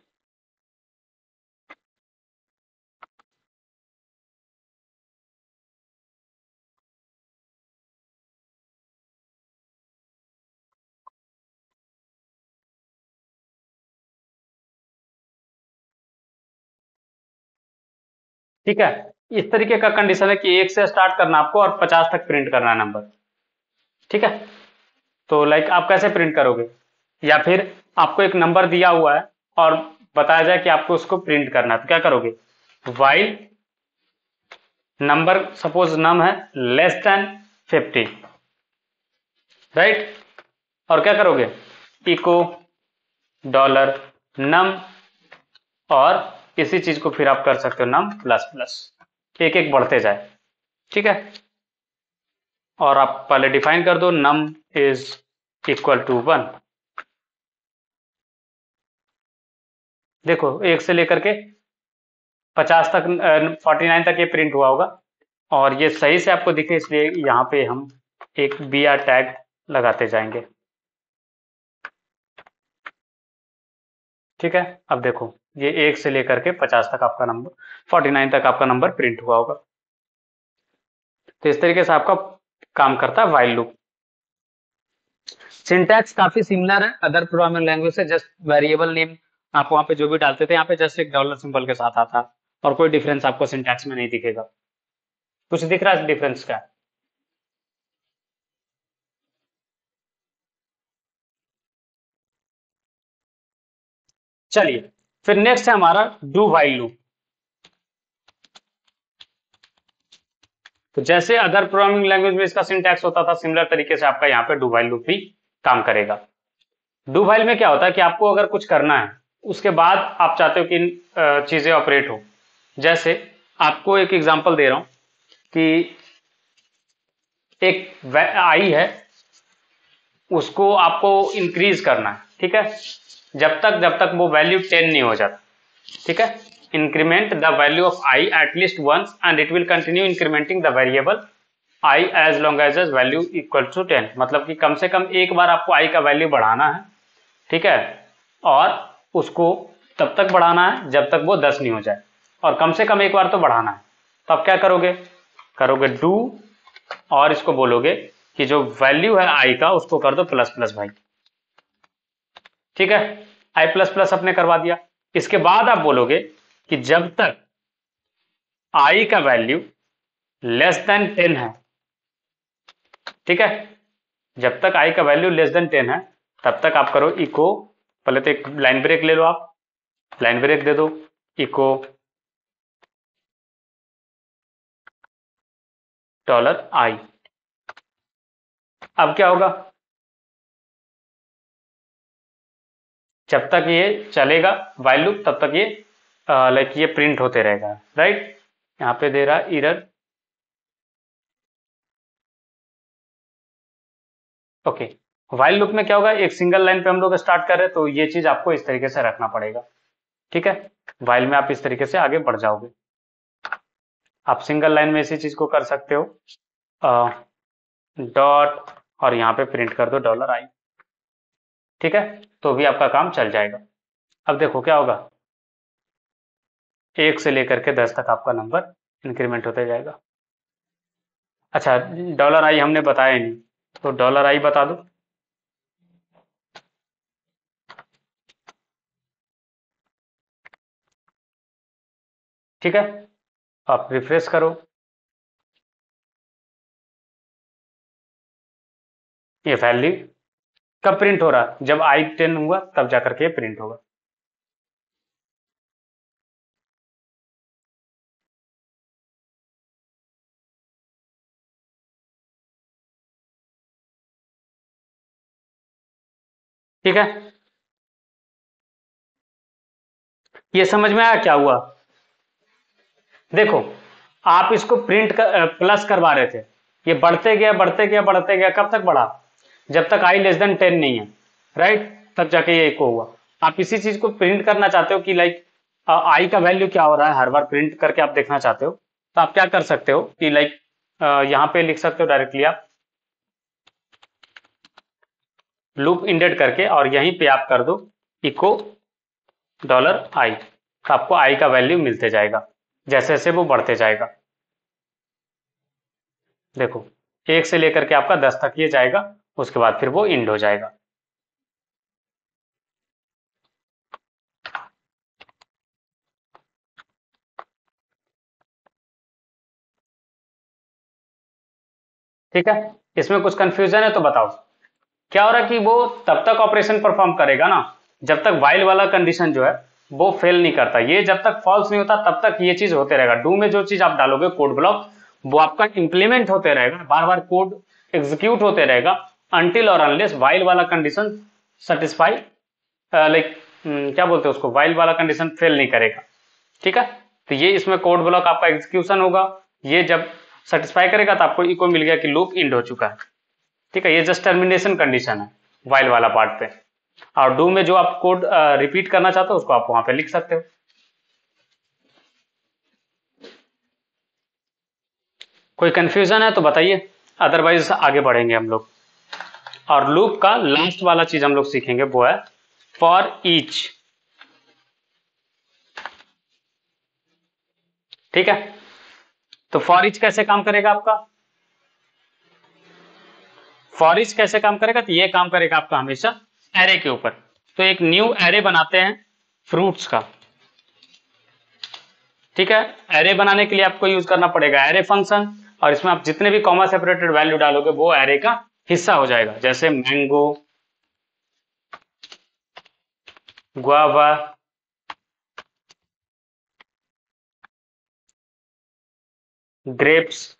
ठीक है, इस तरीके का कंडीशन है कि 1 से स्टार्ट करना आपको और 50 तक प्रिंट करना है नंबर। ठीक है, तो लाइक आप कैसे प्रिंट करोगे, या फिर आपको एक नंबर दिया हुआ है और बताया जाए कि आपको उसको प्रिंट करना है, तो क्या करोगे, वाइल नंबर सपोज नम है लेस देन 50, राइट, और क्या करोगे, इको डॉलर नम, और इसी चीज को फिर आप कर सकते हो नम प्लस प्लस, एक एक बढ़ते जाए। ठीक है, और आप पहले डिफाइन कर दो नम इज इक्वल टू 1। देखो 1 से लेकर के 50 तक 49 तक ये प्रिंट हुआ होगा, और ये सही से आपको दिखे इसलिए यहाँ पे हम एक बी आर टैग लगाते जाएंगे। ठीक है, अब देखो ये 1 से लेकर के 50 तक आपका नंबर 49 तक आपका नंबर प्रिंट हुआ होगा। तो इस तरीके से आपका काम करता है व्हाइल लूप। सिंटैक्स काफी सिमिलर है अदर प्रोग्रामिंग लैंग्वेज से, जस्ट वेरिएबल नेम आप वहां पे जो भी डालते थे यहाँ पे जस्ट एक डॉलर सिंबल के साथ आता, और कोई डिफरेंस आपको सिंटैक्स में नहीं दिखेगा। कुछ दिख रहा है डिफरेंस का? चलिए, फिर नेक्स्ट है हमारा डू व्हाइल लूप। तो जैसे अदर प्रोग्रामिंग लैंग्वेज में इसका सिंटैक्स होता था, सिमिलर तरीके से आपका यहाँ पे डू व्हाइल लूप भी काम करेगा। डू व्हाइल में क्या होता है कि आपको अगर कुछ करना है, उसके बाद आप चाहते हो कि चीजें ऑपरेट हो। जैसे आपको एक एग्जांपल दे रहा हूं कि एक आई है, उसको आपको इंक्रीज करना है। ठीक है, जब तक वो वैल्यू 10 नहीं हो जाता। ठीक है, increment the value of I at least once and it will continue incrementing the variable I as long as as value equal to 10। मतलब कि कम से कम एक बार आपको आई का वैल्यू बढ़ाना है। ठीक है, और उसको तब तक बढ़ाना है जब तक वो 10 नहीं हो जाए, और कम से कम एक बार तो बढ़ाना है। तो आप क्या करोगे, करोगे डू, और इसको बोलोगे कि जो वैल्यू है आई का उसको कर दो प्लस प्लस भाई। ठीक है, आई प्लस प्लस अपने करवा दिया। इसके बाद आप बोलोगे कि जब तक आई का वैल्यू लेस देन 10 है, ठीक है, जब तक आई का वैल्यू लेस देन 10 है तब तक आप करो इको, पहले तो एक लाइन ब्रेक ले लो, आप लाइन ब्रेक दे दो, इको डॉलर आई। अब क्या होगा, जब तक ये चलेगा वाइल लूप तब तक ये लाइक ये प्रिंट होते रहेगा, राइट। यहाँ पे दे रहा एरर। ओके, वाइल लूप में क्या होगा, एक सिंगल लाइन पे हम लोग स्टार्ट कर रहे हैं, तो ये चीज आपको इस तरीके से रखना पड़ेगा। ठीक है, वाइल में आप इस तरीके से आगे बढ़ जाओगे। आप सिंगल लाइन में इसी चीज को कर सकते हो, डॉट, और यहाँ पे प्रिंट कर दो डॉलर आई। ठीक है, तो भी आपका काम चल जाएगा। अब देखो क्या होगा, 1 से लेकर के 10 तक आपका नंबर इंक्रीमेंट होते जाएगा। अच्छा, डॉलर आई हमने बताया ही नहीं, तो डॉलर आई बता दो। ठीक है, आप रिफ्रेश करो, ये वैल्यू कब प्रिंट हो रहा है, जब आई 10 हुआ तब जाकर के प्रिंट होगा। ठीक है, ये समझ में आया क्या हुआ? देखो, आप इसको प्रिंट कर, प्लस करवा रहे थे, ये बढ़ते गया बढ़ते गया बढ़ते गया, कब तक बढ़ा, जब तक आई लेस देन 10 नहीं है, राइट, तब जाके ये इको हुआ। आप इसी चीज को प्रिंट करना चाहते हो कि लाइक आई का वैल्यू क्या हो रहा है, हर बार प्रिंट करके आप देखना चाहते हो, तो आप क्या कर सकते हो कि लाइक यहाँ पे लिख सकते हो डायरेक्टली आप लूप इंडेड करके, और यहीं पे आप कर दो इको डॉलर आई, तो आपको आई का वैल्यू मिलते जाएगा जैसे जैसे वो बढ़ते जाएगा। देखो, 1 से लेकर के आपका 10 तक ये जाएगा, उसके बाद फिर वो इंड हो जाएगा। ठीक है, इसमें कुछ कंफ्यूजन है तो बताओ। क्या हो रहा है कि वो तब तक ऑपरेशन परफॉर्म करेगा ना जब तक वाइल वाला कंडीशन जो है वो फेल नहीं करता। ये जब तक फॉल्स नहीं होता तब तक ये चीज होते रहेगा। डू में जो चीज आप डालोगे कोड ब्लॉक वो आपका इंप्लीमेंट होते रहेगा, बार बार कोड एग्जीक्यूट होते रहेगा अनटिल और अनलेस वाइल वाला कंडीशन सेटिस्फाई, लाइक क्या बोलते हैं उसको, वाइल वाला कंडीशन फेल नहीं करेगा। ठीक है, तो ये इसमें कोड ब्लॉक आपका एग्जीक्यूशन होगा। ये जब सेटिस्फाई करेगा तो आपको इको मिल गया कि लूप इंड हो चुका है। ठीक है, ये जस्ट टर्मिनेशन कंडीशन है वाइल वाला पार्ट पे। और डू में जो आप कोड रिपीट करना चाहते हो उसको आप वहां पे लिख सकते हो। कोई कंफ्यूजन है तो बताइए, अदरवाइज आगे बढ़ेंगे हम लोग। और लूप का लास्ट वाला चीज हम लोग सीखेंगे वो है फॉर ईच। ठीक है, तो फॉर ईच कैसे काम करेगा आपका, फॉर ईच कैसे काम करेगा, तो ये काम करेगा आपका हमेशा एरे के ऊपर। तो एक न्यू एरे बनाते हैं फ्रूट्स का। ठीक है, एरे बनाने के लिए आपको यूज करना पड़ेगा एरे फंक्शन, और इसमें आप जितने भी कॉमा सेपरेटेड वैल्यू डालोगे वो एरे का हिस्सा हो जाएगा। जैसे mango, guava, grapes,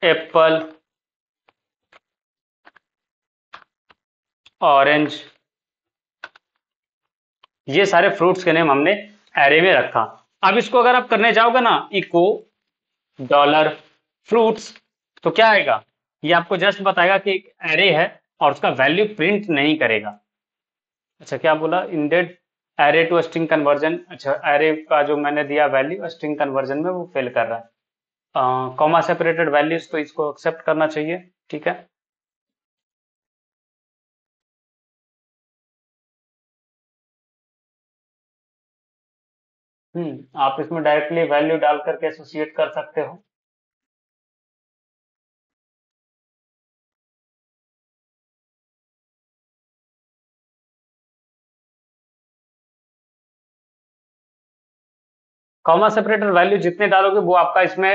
Apple, orange, ये सारे फ्रूट्स के नेम हमने एरे में रखा। अब इसको अगर आप करने जाओगे ना इको डॉलर फ्रूट्स, तो क्या आएगा, ये आपको जस्ट बताएगा कि एक एरे है और उसका वैल्यू प्रिंट नहीं करेगा। अच्छा क्या बोला, इंडेड एरे टू स्ट्रिंग कन्वर्जन। अच्छा, एरे का जो मैंने दिया वैल्यू स्ट्रिंग कन्वर्जन में वो फेल कर रहा है। कॉमा सेपरेटेड वैल्यूज तो इसको एक्सेप्ट करना चाहिए। ठीक है, आप इसमें डायरेक्टली वैल्यू डाल करके एसोसिएट कर सकते हो। कॉमा सेपरेटेड वैल्यू जितने डालोगे वो आपका इसमें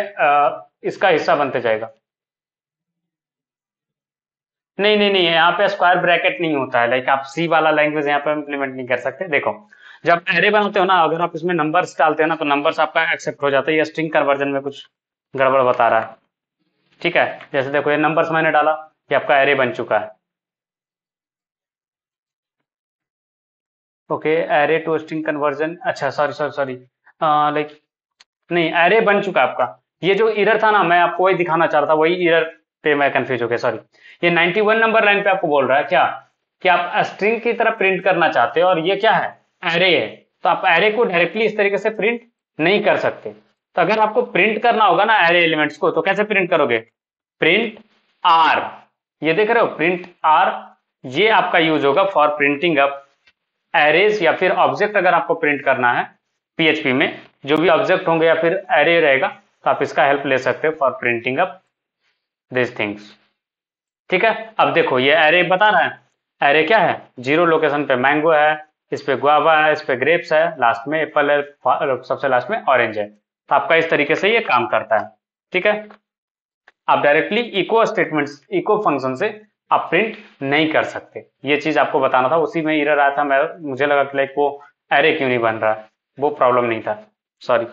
इसका हिस्सा बनते जाएगा। नहीं नहीं नहीं, यहाँ पे स्क्वायर ब्रैकेट नहीं होता है। लाइक आप सी वाला लैंग्वेज यहाँ पे इम्प्लीमेंट नहीं कर सकते। देखो, जब एरे बनाते हो ना, अगर आप इसमें नंबर्स डालते हो ना तो नंबर्स आपका एक्सेप्ट हो जाता है। ये स्ट्रिंग कन्वर्जन में कुछ गड़बड़ बता रहा है। ठीक है, जैसे देखो ये नंबर्स मैंने डाला, ये आपका एरे बन चुका है। Okay, array to string conversion, अच्छा सॉरी सॉरी सॉरी, लाइक नहीं, एरे बन चुका है आपका। ये जो इरर था ना, मैं आपको वही दिखाना चाह रहा था, वही इरर पे मैं कंफ्यूज हो गया, सॉरी। ये 91 नंबर लाइन पे आपको बोल रहा है क्या कि आप स्ट्रिंग की तरह प्रिंट करना चाहते हो और ये क्या है, एरे है। तो आप एरे को डायरेक्टली इस तरीके से प्रिंट नहीं कर सकते। तो अगर आपको प्रिंट करना होगा ना एरे एलिमेंट्स को, तो कैसे प्रिंट करोगे, प्रिंट आर। ये देख रहे हो प्रिंट आर, ये आपका यूज होगा फॉर प्रिंटिंग अप एरेज या फिर ऑब्जेक्ट। अगर आपको प्रिंट करना है पीएचपी में जो भी ऑब्जेक्ट होंगे या फिर एरे रहेगा, तो आप इसका हेल्प ले सकते हो for printing up this things. ठीक है, अब देखो ये एरे बता रहा है, एरे क्या है, जीरो लोकेशन पे मैंगो है, इस पे गुआवा है, इस पे ग्रेप्स है, लास्ट में एप्पल है, सबसे लास्ट में ऑरेंज है। तो आपका इस तरीके से ये काम करता है। ठीक है, आप directly echo statements, echo function से आप प्रिंट नहीं कर सकते। ये चीज आपको बताना था, उसी में एरर आया था। मैं मुझे लगा कि लाइक वो एरे क्यों नहीं बन रहा है, वो प्रॉब्लम नहीं था, सॉरी।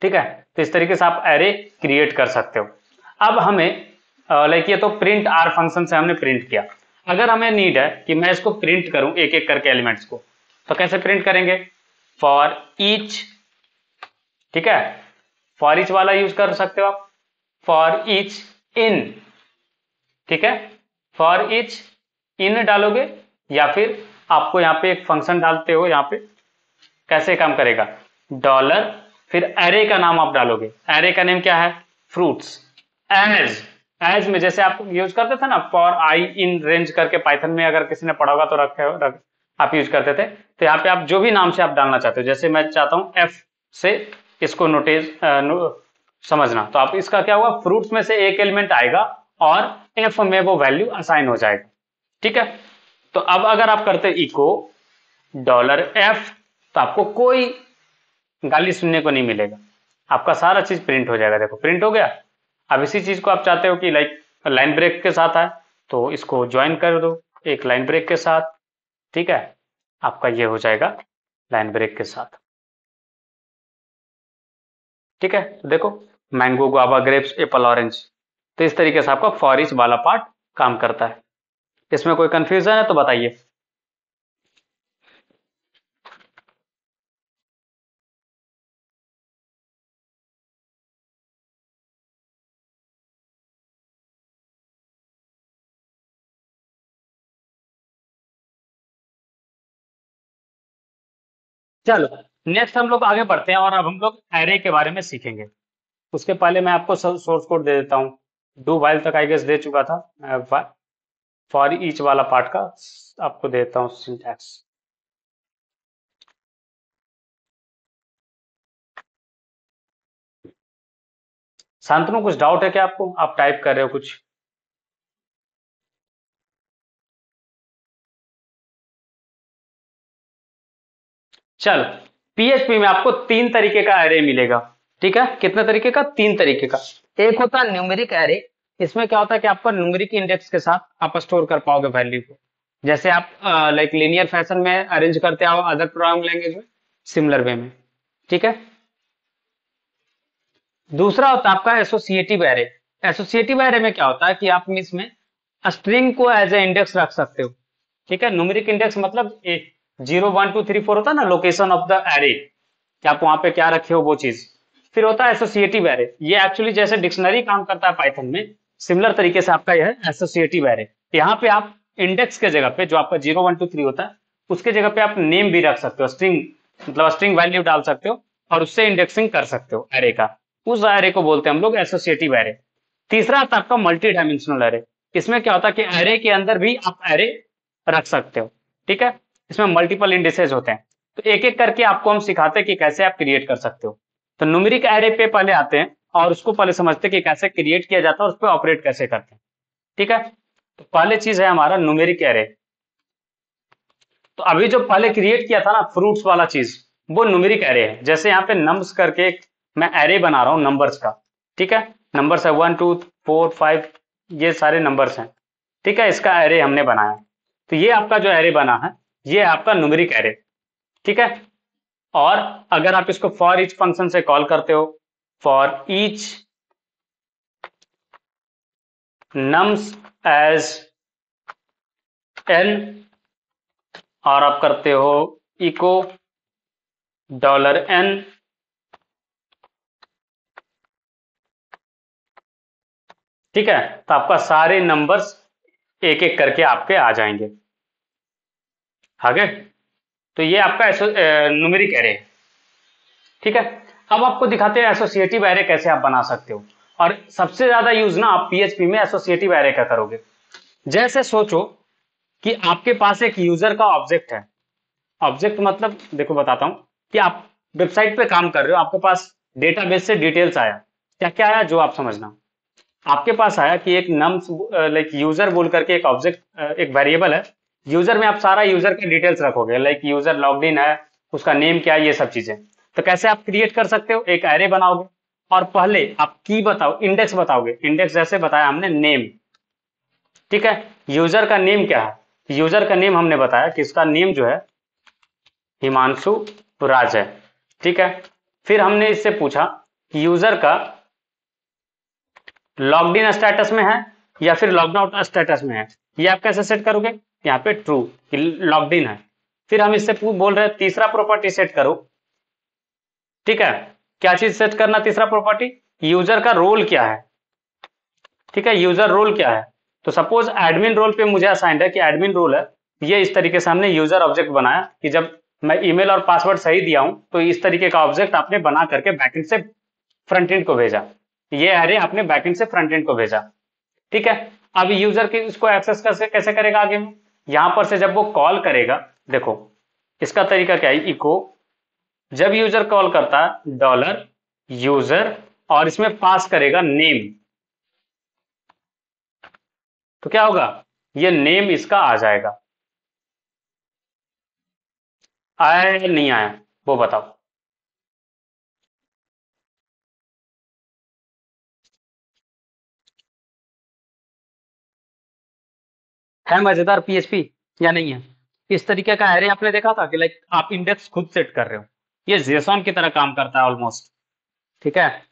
ठीक है, तो इस तरीके से आप एरे क्रिएट कर सकते हो। अब हमें लाइक ये तो प्रिंट आर फंक्शन से हमने प्रिंट किया। अगर हमें नीड है कि मैं इसको प्रिंट करूं एक एक करके एलिमेंट्स को, तो कैसे प्रिंट करेंगे, फॉर ईच। ठीक है, फॉर ईच वाला यूज कर सकते हो आप, फॉर ईच इन। ठीक है, फॉर ईच इन डालोगे, या फिर आपको यहाँ पे एक फंक्शन डालते हो, यहाँ पे कैसे काम करेगा, डॉलर, फिर एरे का नाम आप डालोगे। एरे का नेम क्या है, फ्रूट्स। एज, एज में जैसे आप यूज करते थे ना फॉर आई इन रेंज करके, पाइथन में अगर किसी ने पढ़ा होगा तो आप यूज करते थे। तो यहाँ पे आप जो भी नाम से आप डालना चाहते हो, जैसे मैं चाहता हूँ एफ से इसको समझना, तो आप इसका क्या हुआ, फ्रूट्स में से एक एलिमेंट आएगा और एफ में वो वैल्यू असाइन हो जाएगा। ठीक है, तो अब अगर आप करते इको डॉलर एफ, तो आपको कोई गाली सुनने को नहीं मिलेगा। आपका सारा चीज प्रिंट हो जाएगा। देखो प्रिंट हो गया। अब इसी चीज को आप चाहते हो कि लाइक लाइन ब्रेक के साथ आए, तो इसको ज्वाइन कर दो एक लाइन ब्रेक के साथ। ठीक है, आपका ये हो जाएगा लाइन ब्रेक के साथ। ठीक है, तो देखो mango, guava, grapes, Apple, orange, तो इस तरीके से आपका फॉर ईच वाला पार्ट काम करता है। इसमें कोई कंफ्यूजन है तो बताइए। चलो नेक्स्ट हम लोग आगे बढ़ते हैं और अब हम लोग एरे के बारे में सीखेंगे। उसके पहले मैं आपको सोर्स कोड दे देता हूँ। डू वाइल तक आई गेस दे चुका था, फॉर ईच वाला पार्ट का आपको देता हूँ सिंटैक्स। शांतनु कुछ डाउट है क्या आपको? आप टाइप कर रहे हो कुछ? चलो, पीएचपी में आपको तीन तरीके का एरे मिलेगा। ठीक है, कितने तरीके का? तीन तरीके का। एक होता है न्यूमेरिक एरे। इसमें क्या होता है कि आपका न्यूमेरिक इंडेक्स के साथ आप स्टोर कर पाओगे वैल्यू को, जैसे आप लाइक लीनियर फैशन में अरेंज करते हो अदर प्रोग्रामिंग लैंग्वेज में, सिमिलर वे में। ठीक है। दूसरा होता है आपका एसोसिएटिव एरे। एसोसिएटिव एरे में क्या होता है कि आप इसमें स्ट्रिंग को एज ए इंडेक्स रख सकते हो। ठीक है, न्यूमेरिक इंडेक्स मतलब 0 1 2 3 4 होता है ना, लोकेशन ऑफ द एरे, कि आप वहां पे क्या रखे हो वो चीज। फिर होता है एसोसिएटिव एरे। ये एक्चुअली जैसे डिक्शनरी काम करता है पाइथन में, सिमिलर तरीके से आपका यह है एसोसिएटिव एरे। यहाँ पे आप इंडेक्स के जगह पे जो आपका 0 1 2 3 होता है, उसके जगह पे आप नेम भी रख सकते हो, स्ट्रिंग मतलब स्ट्रिंग वैल्यू डाल सकते हो और उससे इंडेक्सिंग कर सकते हो एरे का। उस एरे को बोलते हैं हम लोग एसोसिएटिव एरे। तीसरा आता है आपका मल्टी डायमेंशनल एरे। इसमें क्या होता है कि एरे के अंदर भी आप एरे रख सकते हो। ठीक है, इसमें मल्टीपल इंडिसेज होते हैं, तो एक एक करके आपको हम सिखाते हैं कि कैसे आप क्रिएट कर सकते हो। तो न्यूमेरिक एरे पे पहले आते हैं और उसको पहले समझते हैं कि कैसे क्रिएट किया जाता है और उस पर ऑपरेट कैसे करते हैं। ठीक है, तो पहले चीज है हमारा न्यूमेरिक एरे। तो अभी जो पहले क्रिएट किया था ना फ्रूट्स वाला चीज, वो न्यूमेरिक एरे है। जैसे यहाँ पे नम्स करके मैं एरे बना रहा हूँ नंबर्स का। ठीक है, नंबर्स है 1 2 4 5, ये सारे नंबर्स हैं। ठीक है, इसका एरे हमने बनाया। तो ये आपका जो एरे बना है, ये है आपका न्यूमेरिक एरे। ठीक है, और अगर आप इसको फॉर ईच फंक्शन से कॉल करते हो, for each nums as N, और आप करते हो इको $n, ठीक है, तो आपका सारे नंबर्स एक एक करके आपके आ जाएंगे। आगे, तो ये आपका न्यूमेरिक एरे। ठीक है, अब आपको दिखाते हैं एसोसिएटिव एरे कैसे आप बना सकते हो। और सबसे ज्यादा यूज ना आप पीएचपी में एसोसिएटिव एरे का करोगे। जैसे सोचो कि आपके पास एक यूजर का ऑब्जेक्ट है। ऑब्जेक्ट मतलब देखो बताता हूं कि आप वेबसाइट पे काम कर रहे हो, आपके पास डेटाबेस से डिटेल्स आया। क्या क्या आया जो आप समझना। आपके पास आया कि एक नम्स लाइक यूजर बोल करके एक ऑब्जेक्ट, एक वेरिएबल है। यूजर में आप सारा यूजर का डिटेल्स रखोगे, लाइक यूजर लॉग्ड इन है, उसका नेम क्या है, ये सब चीजें। तो कैसे आप क्रिएट कर सकते हो, एक एरे बनाओगे और पहले आप की बताओ, इंडेक्स बताओगे। इंडेक्स जैसे बताया हमने नेम। ठीक है, यूजर का नेम क्या है? यूजर का नेम हमने बताया कि इसका नेम जो है हिमांशु राज है। ठीक है, फिर हमने इससे पूछा कि यूजर का लॉग्ड इन स्टेटस में है या फिर लॉग्ड आउट स्टेटस में है। ये आप कैसे सेट करोगे? यहाँ पे ट्रू कि लॉग्ड इन है। फिर हम इससे बोल रहे हैं तीसरा प्रॉपर्टी सेट करो। ठीक है, क्या चीज सेट करना? तीसरा प्रॉपर्टी, यूजर का रोल क्या है। ठीक है, यूजर रोल क्या है? तो सपोज एडमिन रोल पे मुझे असाइंड है कि एडमिन रोल है। ये इस तरीके से हमने यूजर ऑब्जेक्ट बनाया कि जब मैं ईमेल और पासवर्ड सही दिया हूं तो इस तरीके का ऑब्जेक्ट आपने बना करके बैकएंड से फ्रंट एंड को भेजा। ये एरे आपने बैकएंड से फ्रंट एंड को भेजा। ठीक है, अब यूजर की इसको एक्सेस कैसे कैसे करेगा आगे में? यहां पर से जब वो कॉल करेगा, देखो इसका तरीका क्या है, इको जब यूजर कॉल करता है $यूजर और इसमें पास करेगा नेम, तो क्या होगा? ये नेम इसका आ जाएगा। आया या नहीं आया वो बताओ। है मजेदार पीएचपी या नहीं है? इस तरीके का एरे आपने देखा था कि लाइक आप इंडेक्स खुद सेट कर रहे हो, ये जेसॉन की तरह काम करता है ऑलमोस्ट। ठीक है,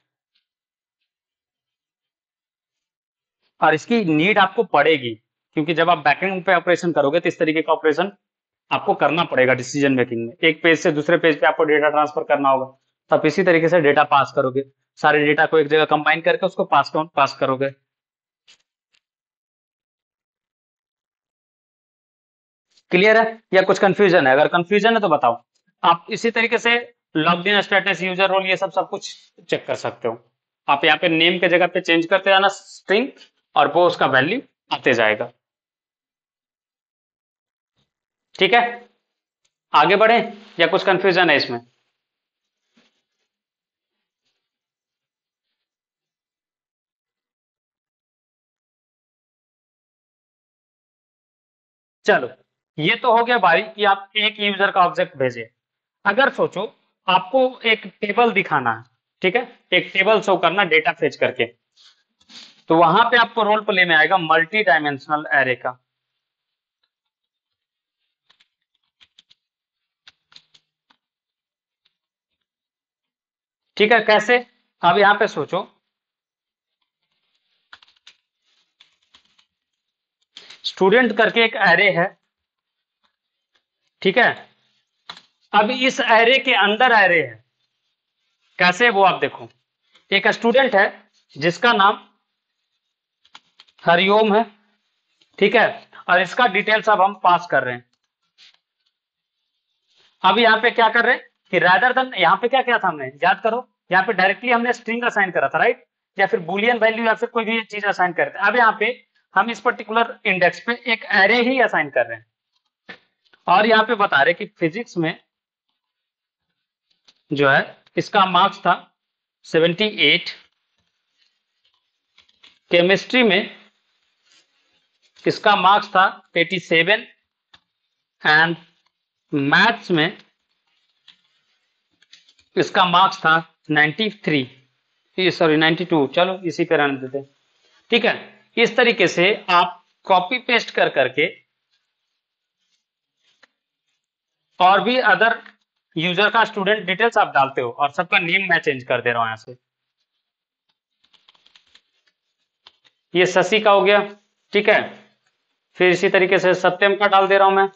और इसकी नीड आपको पड़ेगी, क्योंकि जब आप बैकएंड पे ऑपरेशन करोगे तो इस तरीके का ऑपरेशन आपको करना पड़ेगा डिसीजन मेकिंग में। एक पेज से दूसरे पेज पे आपको डेटा ट्रांसफर करना होगा, तो आप इसी तरीके से डेटा पास करोगे, सारे डेटा को एक जगह कंबाइन करके उसको पास करोगे। क्लियर है या कुछ कंफ्यूजन है? अगर कंफ्यूजन है तो बताओ। आप इसी तरीके से logged in status, user role, ये सब सब कुछ चेक कर सकते हो। आप यहाँ पे नेम के जगह पे चेंज करते जाना स्ट्रिंग, और वो उसका वैल्यू आते जाएगा। ठीक है, आगे बढ़े या कुछ कंफ्यूजन है इसमें? चलो, ये तो हो गया भाई कि आप एक यूजर का ऑब्जेक्ट भेजे। अगर सोचो आपको एक टेबल दिखाना है, ठीक है, एक टेबल शो करना डेटा फेच करके, तो वहां पे आपको रोल प्ले में आएगा मल्टी डायमेंशनल एरे का। ठीक है, कैसे? अब यहां पे सोचो, स्टूडेंट करके एक एरे है, ठीक है, अब इस एरे के अंदर एरे है। कैसे वो आप देखो, एक स्टूडेंट है जिसका नाम हरिओम है, ठीक है, और इसका डिटेल्स अब हम पास कर रहे हैं। अब यहाँ पे क्या कर रहे हैं कि रादर देन, यहाँ पे क्या किया था हमने, याद करो, यहाँ पे डायरेक्टली हमने स्ट्रिंग असाइन करा था, राइट, या फिर बुलियन वैल्यू या फिर कोई भी चीज असाइन करते हैं। अब यहाँ पे हम इस पर्टिकुलर इंडेक्स पे एक एरे ही असाइन कर रहे हैं, और यहाँ पे बता रहे कि फिजिक्स में जो है इसका मार्क्स था 78, केमिस्ट्री में इसका मार्क्स था 87, एंड मैथ्स में इसका मार्क्स था 93, सॉरी 92, चलो इसी पे रहने देते हैं। ठीक है, इस तरीके से आप कॉपी पेस्ट कर करके और भी अदर यूजर का स्टूडेंट डिटेल्स आप डालते हो, और सबका नेम मैं चेंज कर दे रहा हूं यहां से। ये शशि का हो गया, ठीक है, फिर इसी तरीके से सत्यम का डाल दे रहा हूं मैं।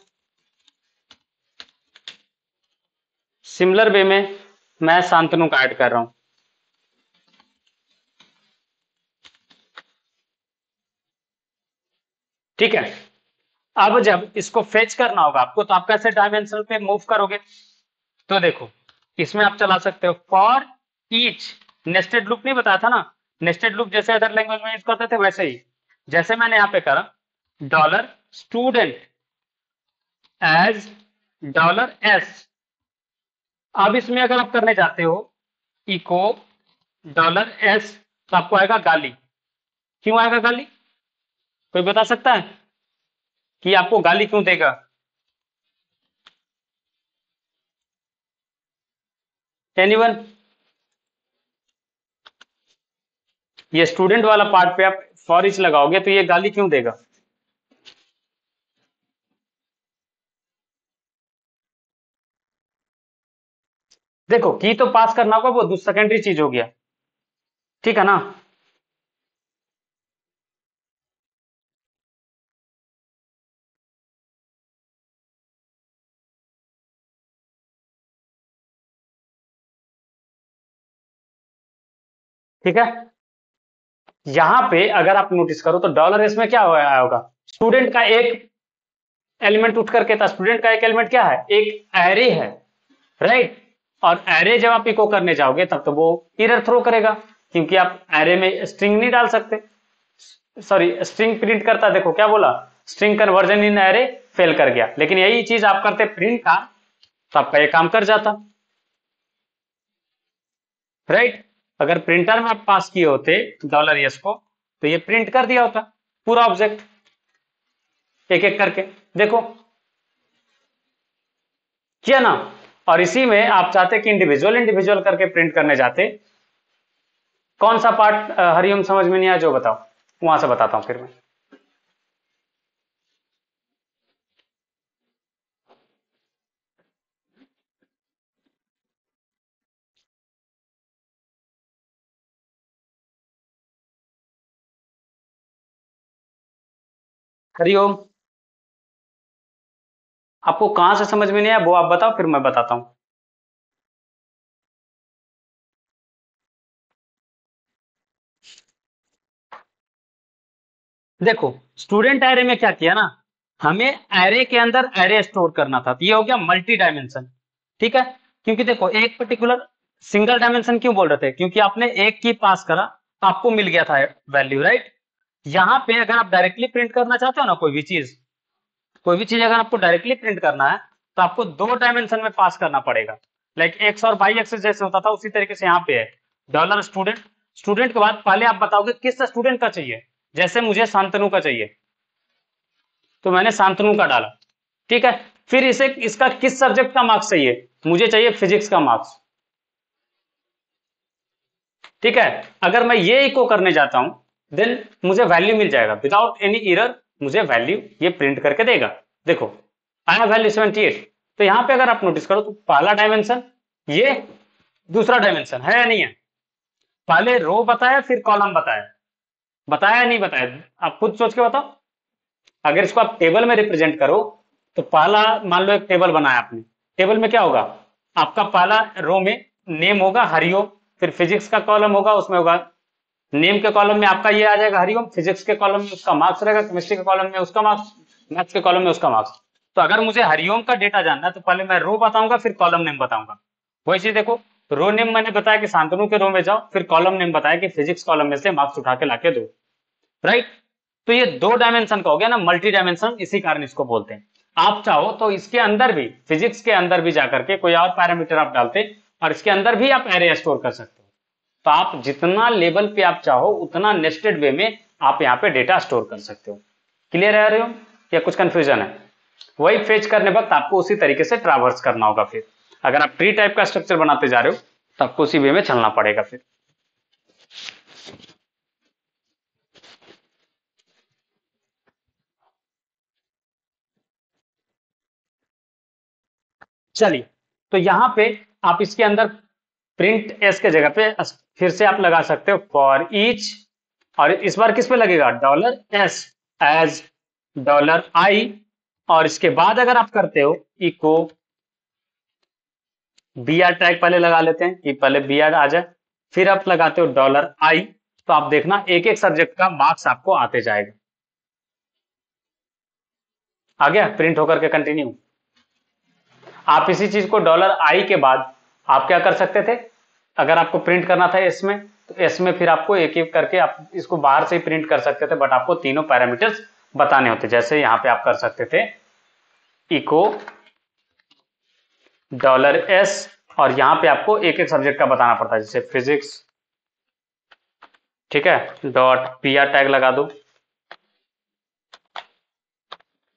सिमिलर वे में मैं शांतनु का ऐड कर रहा हूं। ठीक है, अब जब इसको फेच करना होगा आपको, तो आप कैसे डायमेंशन पे मूव करोगे? तो देखो, इसमें आप चला सकते हो फॉर ईच, नेस्टेड लूप नहीं बताया था ना, नेस्टेड लूप जैसे अदर लैंग्वेज में यूज करते थे वैसे ही, जैसे मैंने यहां पे करा dollar student as dollar S. अब इसमें अगर आप करने जाते हो इको डॉलर एस, तो आपको आएगा गाली। क्यों आएगा गाली? कोई बता सकता है कि आपको गाली क्यों देगा? एनीवन? ये स्टूडेंट वाला पार्ट पे आप फॉर ईच लगाओगे तो ये गाली क्यों देगा? देखो, की तो पास करना होगा, वो सेकेंडरी चीज हो गया, ठीक है ना। ठीक है, यहां पे अगर आप नोटिस करो तो डॉलर एस में क्या आया होगा, स्टूडेंट का एक एलिमेंट उठ करके था। स्टूडेंट का एक एलिमेंट क्या है, एक एरे है, राइट, और एरे जब आप इको करने जाओगे तब तो वो एरर थ्रो करेगा, क्योंकि आप एरे में स्ट्रिंग नहीं डाल सकते, सॉरी स्ट्रिंग प्रिंट करता, देखो क्या बोला, string conversion in array fail कर गया। लेकिन यही चीज आप करते प्रिंट का, तो आपका ये काम कर जाता, राइट। अगर प्रिंटर में आप पास किए होते डॉलर एस को, तो ये प्रिंट कर दिया होता पूरा ऑब्जेक्ट एक एक करके, देखो किया ना। और इसी में आप चाहते कि इंडिविजुअल इंडिविजुअल करके प्रिंट करने जाते। कौन सा पार्ट हरिओम समझ में नहीं आया जो बताओ, वहां से बताता हूं फिर मैं। हरिओम। आपको कहाँ से समझ में नहीं आया वो आप बताओ, फिर मैं बताता हूँ। देखो, स्टूडेंट एरे में क्या किया ना, हमें एरे के अंदर एरे स्टोर करना था, तो ये हो गया मल्टी डायमेंशन। ठीक है, क्योंकि देखो एक पर्टिकुलर सिंगल डायमेंशन क्यों बोल रहे थे, क्योंकि आपने एक की पास करा तो आपको मिल गया था वैल्यू, राइट। यहाँ पे अगर आप डायरेक्टली प्रिंट करना चाहते हो ना कोई भी चीज अगर आपको डायरेक्टली प्रिंट करना है तो आपको दो डायमेंशन में पास करना पड़ेगा। लाइक एक्स और वाई एक्सेस जैसे होता था उसी तरीके से यहाँ पे है डॉलर स्टूडेंट। स्टूडेंट के बाद पहले आप बताओगे किस स्टूडेंट का चाहिए। जैसे मुझे शांतनु का चाहिए तो मैंने शांतनु का डाला। ठीक है, फिर इसे इसका किस सब्जेक्ट का मार्क्स चाहिए, मुझे चाहिए फिजिक्स का मार्क्स। ठीक है, अगर मैं ये इको करने जाता हूं देन मुझे वैल्यू मिल जाएगा विदाउट एनी एरर। मुझे वैल्यू ये प्रिंट करके देगा। देखो आया वैल्यू 78। तो यहां पे अगर आप नोटिस करो तो पहला डायमेंशन ये, दूसरा डायमेंशन है या नहीं है। पहले रो बताया फिर कॉलम बताया, बताया नहीं बताया, आप खुद सोच के बताओ। अगर इसको आप टेबल में रिप्रेजेंट करो तो पहला मान लो एक टेबल बनाया आपने। टेबल में क्या होगा, आपका पहला रो में नेम होगा हरिओम, फिर फिजिक्स का कॉलम होगा उसमें होगा नेम के कॉलम में आपका ये आ जाएगा हरिओम, फिजिक्स के कॉलम में उसका मार्क्स रहेगा, केमिस्ट्री के कॉलम में उसका मार्क्स, मैथ्स के कॉलम में उसका मार्क्स। तो अगर मुझे हरिओम का डेटा जानना है तो पहले मैं रो बताऊंगा फिर कॉलम नेम बताऊंगा। वही चीज देखो, रो नेम मैंने बताया कि शांतनु के रो में जाओ, फिर कॉलम नेम बताया कि फिजिक्स कॉलम में से मार्क्स उठा के लाके दो, राइट। तो ये दो डायमेंशन का हो गया ना मल्टी डायमेंशन, इसी कारण इसको बोलते हैं। आप चाहो तो इसके अंदर भी फिजिक्स के अंदर भी जाकर के कोई और पैरामीटर आप डालते और इसके अंदर भी आप एरे स्टोर कर सकते हो। तो आप जितना लेवल पे आप चाहो उतना नेस्टेड वे में आप यहाँ पे डेटा स्टोर कर सकते हो। क्लियर है रहे हो या कुछ कंफ्यूजन है। वही फेच करने वक्त आपको उसी तरीके से ट्रैवर्स करना होगा। फिर अगर आप ट्री टाइप का स्ट्रक्चर बनाते जा रहे हो तो आपको उसी वे में चलना पड़ेगा फिर। चलिए, तो यहां पे आप इसके अंदर प्रिंट एस के जगह पे फिर से आप लगा सकते हो फॉर ईच, और इस बार किस पे लगेगा dollar S as dollar I. और इसके बाद अगर आप करते हो इको बी आर टैग पहले लगा लेते हैं कि पहले बी आर आ जाए, फिर आप लगाते हो डॉलर आई। तो आप देखना एक एक सब्जेक्ट का मार्क्स आपको आते जाएगा। आ गया प्रिंट होकर के कंटिन्यू। आप इसी चीज को डॉलर आई के बाद आप क्या कर सकते थे, अगर आपको प्रिंट करना था इसमें तो इसमें फिर आपको एक एक करके आप इसको बाहर से ही प्रिंट कर सकते थे, बट आपको तीनों पैरामीटर्स बताने होते। जैसे यहां पे आप कर सकते थे इको डॉलर एस, और यहां पे आपको एक एक सब्जेक्ट का बताना पड़ता है, जैसे फिजिक्स। ठीक है, डॉट पी आर टैग लगा दो।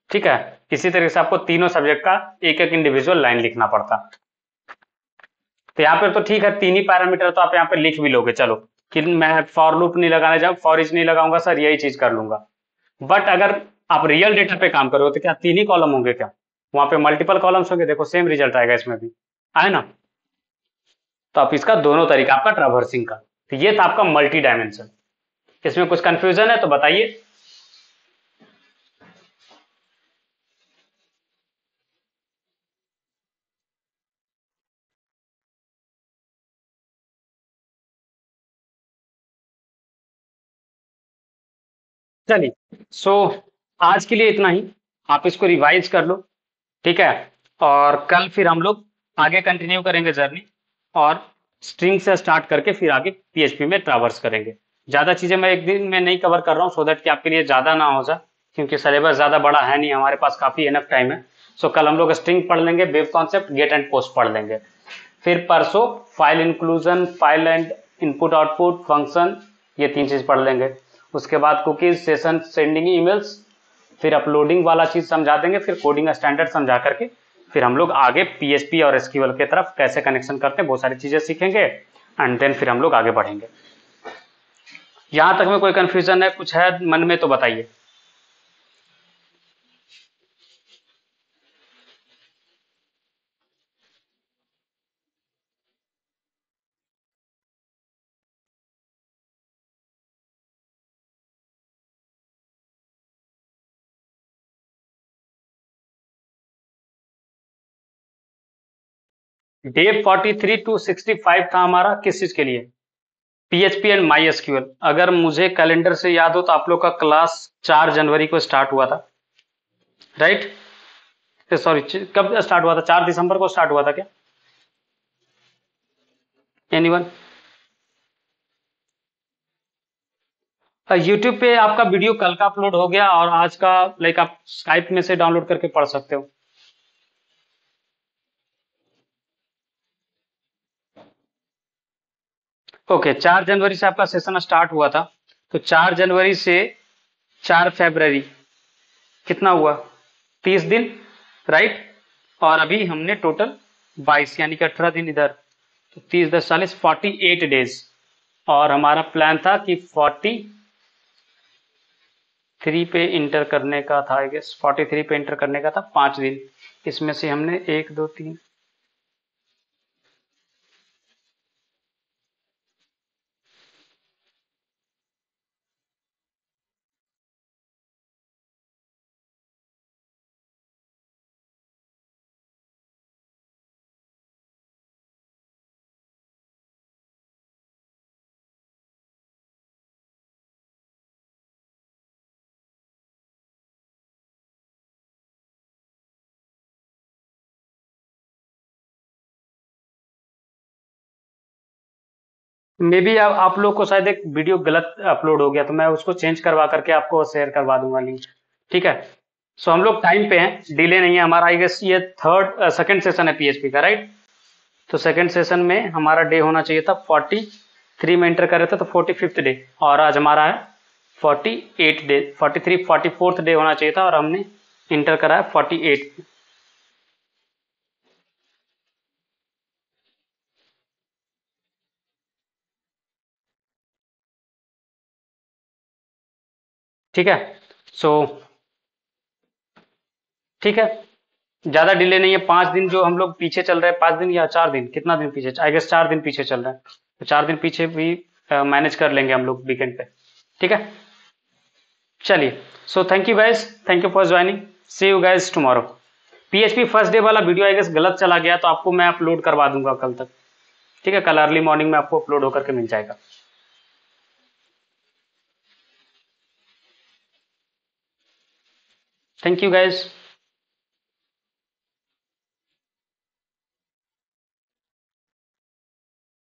ठीक है, इसी तरीके से आपको तीनों सब्जेक्ट का एक एक इंडिविजुअल लाइन लिखना पड़ता। तो यहाँ पे तो ठीक है तीन ही पैरामीटर तो आप यहाँ पे लिख भी लोगे, चलो कि मैं फॉर लूप नहीं लगाने जाऊँ, फॉर इच नहीं लगाऊंगा सर, यही चीज कर लूंगा। बट अगर आप रियल डेटा पे काम करो तो क्या तीन ही कॉलम होंगे क्या, वहां पे मल्टीपल कॉलम्स होंगे। देखो सेम रिजल्ट आएगा इसमें भी, आए ना। तो आप इसका दोनों तरीका आपका ट्रैवर्सिंग का। तो ये था आपका मल्टी डायमेंशन। इसमें कुछ कंफ्यूजन है तो बताइए। चलिए, सो आज के लिए इतना ही। आप इसको रिवाइज कर लो, ठीक है। और कल फिर हम लोग आगे कंटिन्यू करेंगे जर्नी, और स्ट्रिंग से स्टार्ट करके फिर आगे पीएचपी में ट्रैवर्स करेंगे। ज्यादा चीजें मैं एक दिन में नहीं कवर कर रहा हूँ, सो दैट कि आपके लिए ज्यादा ना हो जाए, क्योंकि सिलेबस ज्यादा बड़ा है नहीं, हमारे पास काफी इनफ टाइम है। सो कल हम लोग स्ट्रिंग पढ़ लेंगे, web concept, get and post पढ़ लेंगे। फिर परसों file inclusion, file and input output function, ये तीन चीज पढ़ लेंगे। उसके बाद कुकीज, सेशन, सेंडिंग ईमेल्स, फिर अपलोडिंग वाला चीज समझा देंगे, फिर कोडिंग स्टैंडर्ड समझा करके फिर हम लोग आगे पीएचपी और एसक्यूएल की तरफ कैसे कनेक्शन करते हैं बहुत सारी चीजें सीखेंगे, एंड देन फिर हम लोग आगे बढ़ेंगे। यहां तक में कोई कंफ्यूजन है, कुछ है मन में तो बताइए। डे 43 टू 65 था हमारा किस चीज के लिए? PHP and my SQL. अगर मुझे कैलेंडर से याद हो तो आप लोग का क्लास 4 जनवरी को स्टार्ट हुआ था, राइट? सॉरी, कब स्टार्ट हुआ था? 4 दिसंबर को स्टार्ट हुआ था क्या? एनीवन? यूट्यूब पे आपका वीडियो कल का अपलोड हो गया और आज का लाइक आप स्काइप में से डाउनलोड करके पढ़ सकते हो। ओके, 4 जनवरी से आपका सेशन स्टार्ट हुआ था, तो 4 जनवरी से 4 फरवरी कितना हुआ? 30 दिन, राइट? और अभी हमने टोटल 22 यानी कि 18 दिन इधर, तो 30 10 40 48 डेज। और हमारा प्लान था कि 43 पे इंटर करने का था, आई गेस 43 पे इंटर करने का था 5 दिन। इसमें से हमने 1 2 3, मे बी आप लोग को शायद एक वीडियो गलत अपलोड हो गया, तो मैं उसको चेंज करवा करके आपको शेयर करवा दूंगा लिंक, ठीक है? सो हम लोग टाइम पे हैं, डिले नहीं है हमारा। आई गेस ये सेकंड सेशन है पीएचपी का, राइट? तो सेकंड सेशन में हमारा डे होना चाहिए था 43 में एंटर कर रहे थे, तो 45th डे, और आज हमारा है 48 डे, 43 44th डे होना चाहिए था और हमने इंटर करा है 48। ठीक है, सो ठीक है, ज्यादा डिले नहीं है। 5 दिन जो हम लोग पीछे चल रहे हैं, 5 दिन या 4 दिन, कितना दिन पीछे? आई गेस 4 दिन पीछे चल रहे हैं, तो 4 दिन पीछे भी मैनेज कर लेंगे हम लोग वीकेंड पे, ठीक है? चलिए, so thank you guys, thank you for joining, see you guys tomorrow. PHP first day वाला वीडियो आई गेस गलत चला गया, तो आपको मैं अपलोड करवा दूंगा कल तक, ठीक है? कल अर्ली मॉर्निंग में आपको अपलोड होकर के मिल जाएगा। Thank you guys.